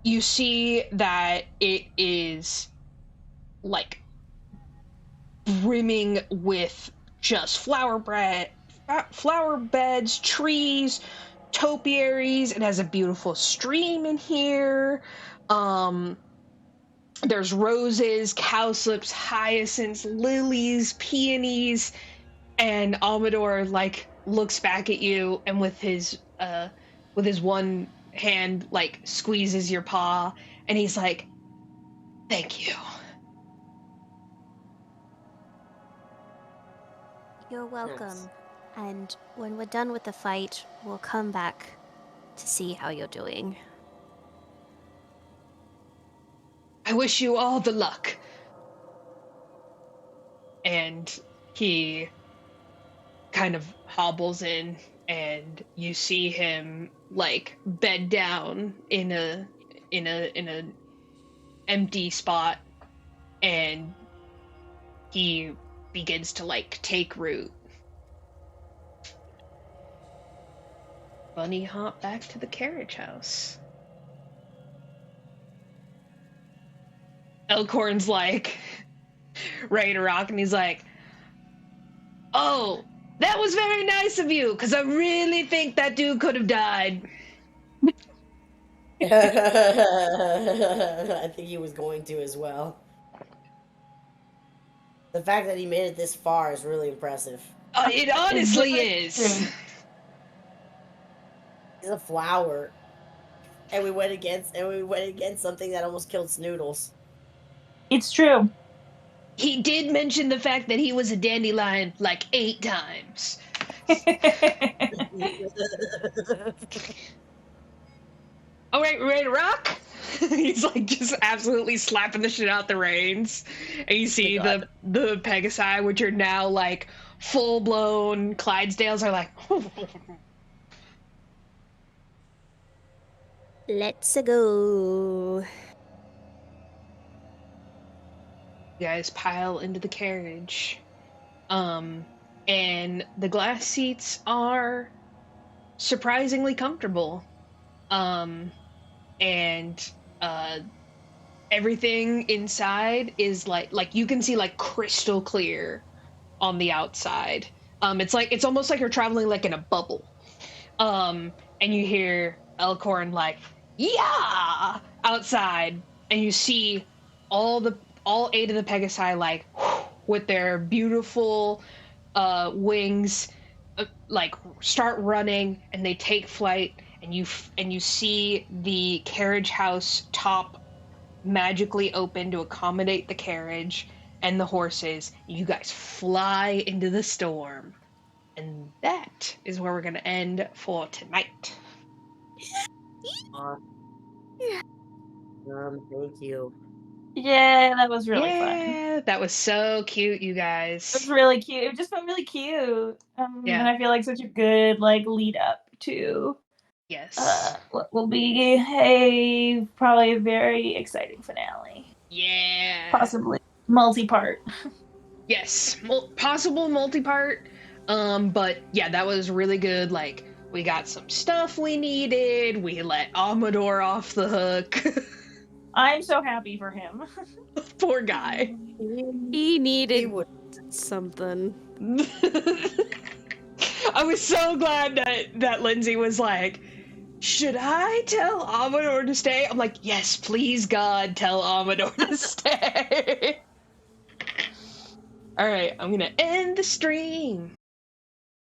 you see that it is like brimming with just flower beds, trees, topiaries. It has a beautiful stream in here. There's roses, cowslips, hyacinths, lilies, peonies, and Amador looks back at you and with his one hand squeezes your paw, and he's like, "Thank you." You're welcome. Yes. And when we're done with the fight, we'll come back to see how you're doing. I wish you all the luck. And he kind of hobbles in, and you see him bed down in a empty spot, and he begins to take root. Bunny hop back to the carriage house. Elkhorn's ready to rock, and he's like, "Oh, that was very nice of you, because I really think that dude could have died." I think he was going to as well. The fact that he made it this far is really impressive. It honestly is. He's a flower. And we went against something that almost killed Snoodles. It's true. He did mention the fact that he was a dandelion 8 times. All right, ready to rock? He's just absolutely slapping the shit out the reins, and you see the Pegasi, which are now full blown Clydesdales, are like. Let's go. You guys pile into the carriage, and the glass seats are surprisingly comfortable, and everything inside is you can see crystal clear on the outside. It's almost like you're traveling in a bubble, and you hear Elkhorn "Yeah!" outside, and you see all 8 of the Pegasi with their beautiful wings start running, and they take flight, and you see the carriage house top magically open to accommodate the carriage and the horses. You guys fly into the storm, and that is where we're gonna end for tonight. Thank you. Yeah, that was really fun. Yeah, that was so cute, you guys. It was really cute. It just felt really cute. Yeah. And I feel such a good lead up to Yes. what will be probably a very exciting finale. Yeah. Possibly multi-part. Yes, possible multi-part. But yeah, that was really good. We got some stuff we needed. We let Amador off the hook. I'm so happy for him. Poor guy. He needed something. I was so glad that Lindsay was should I tell Amador to stay? I'm yes, please God, tell Amador to stay. All right, I'm gonna end the stream.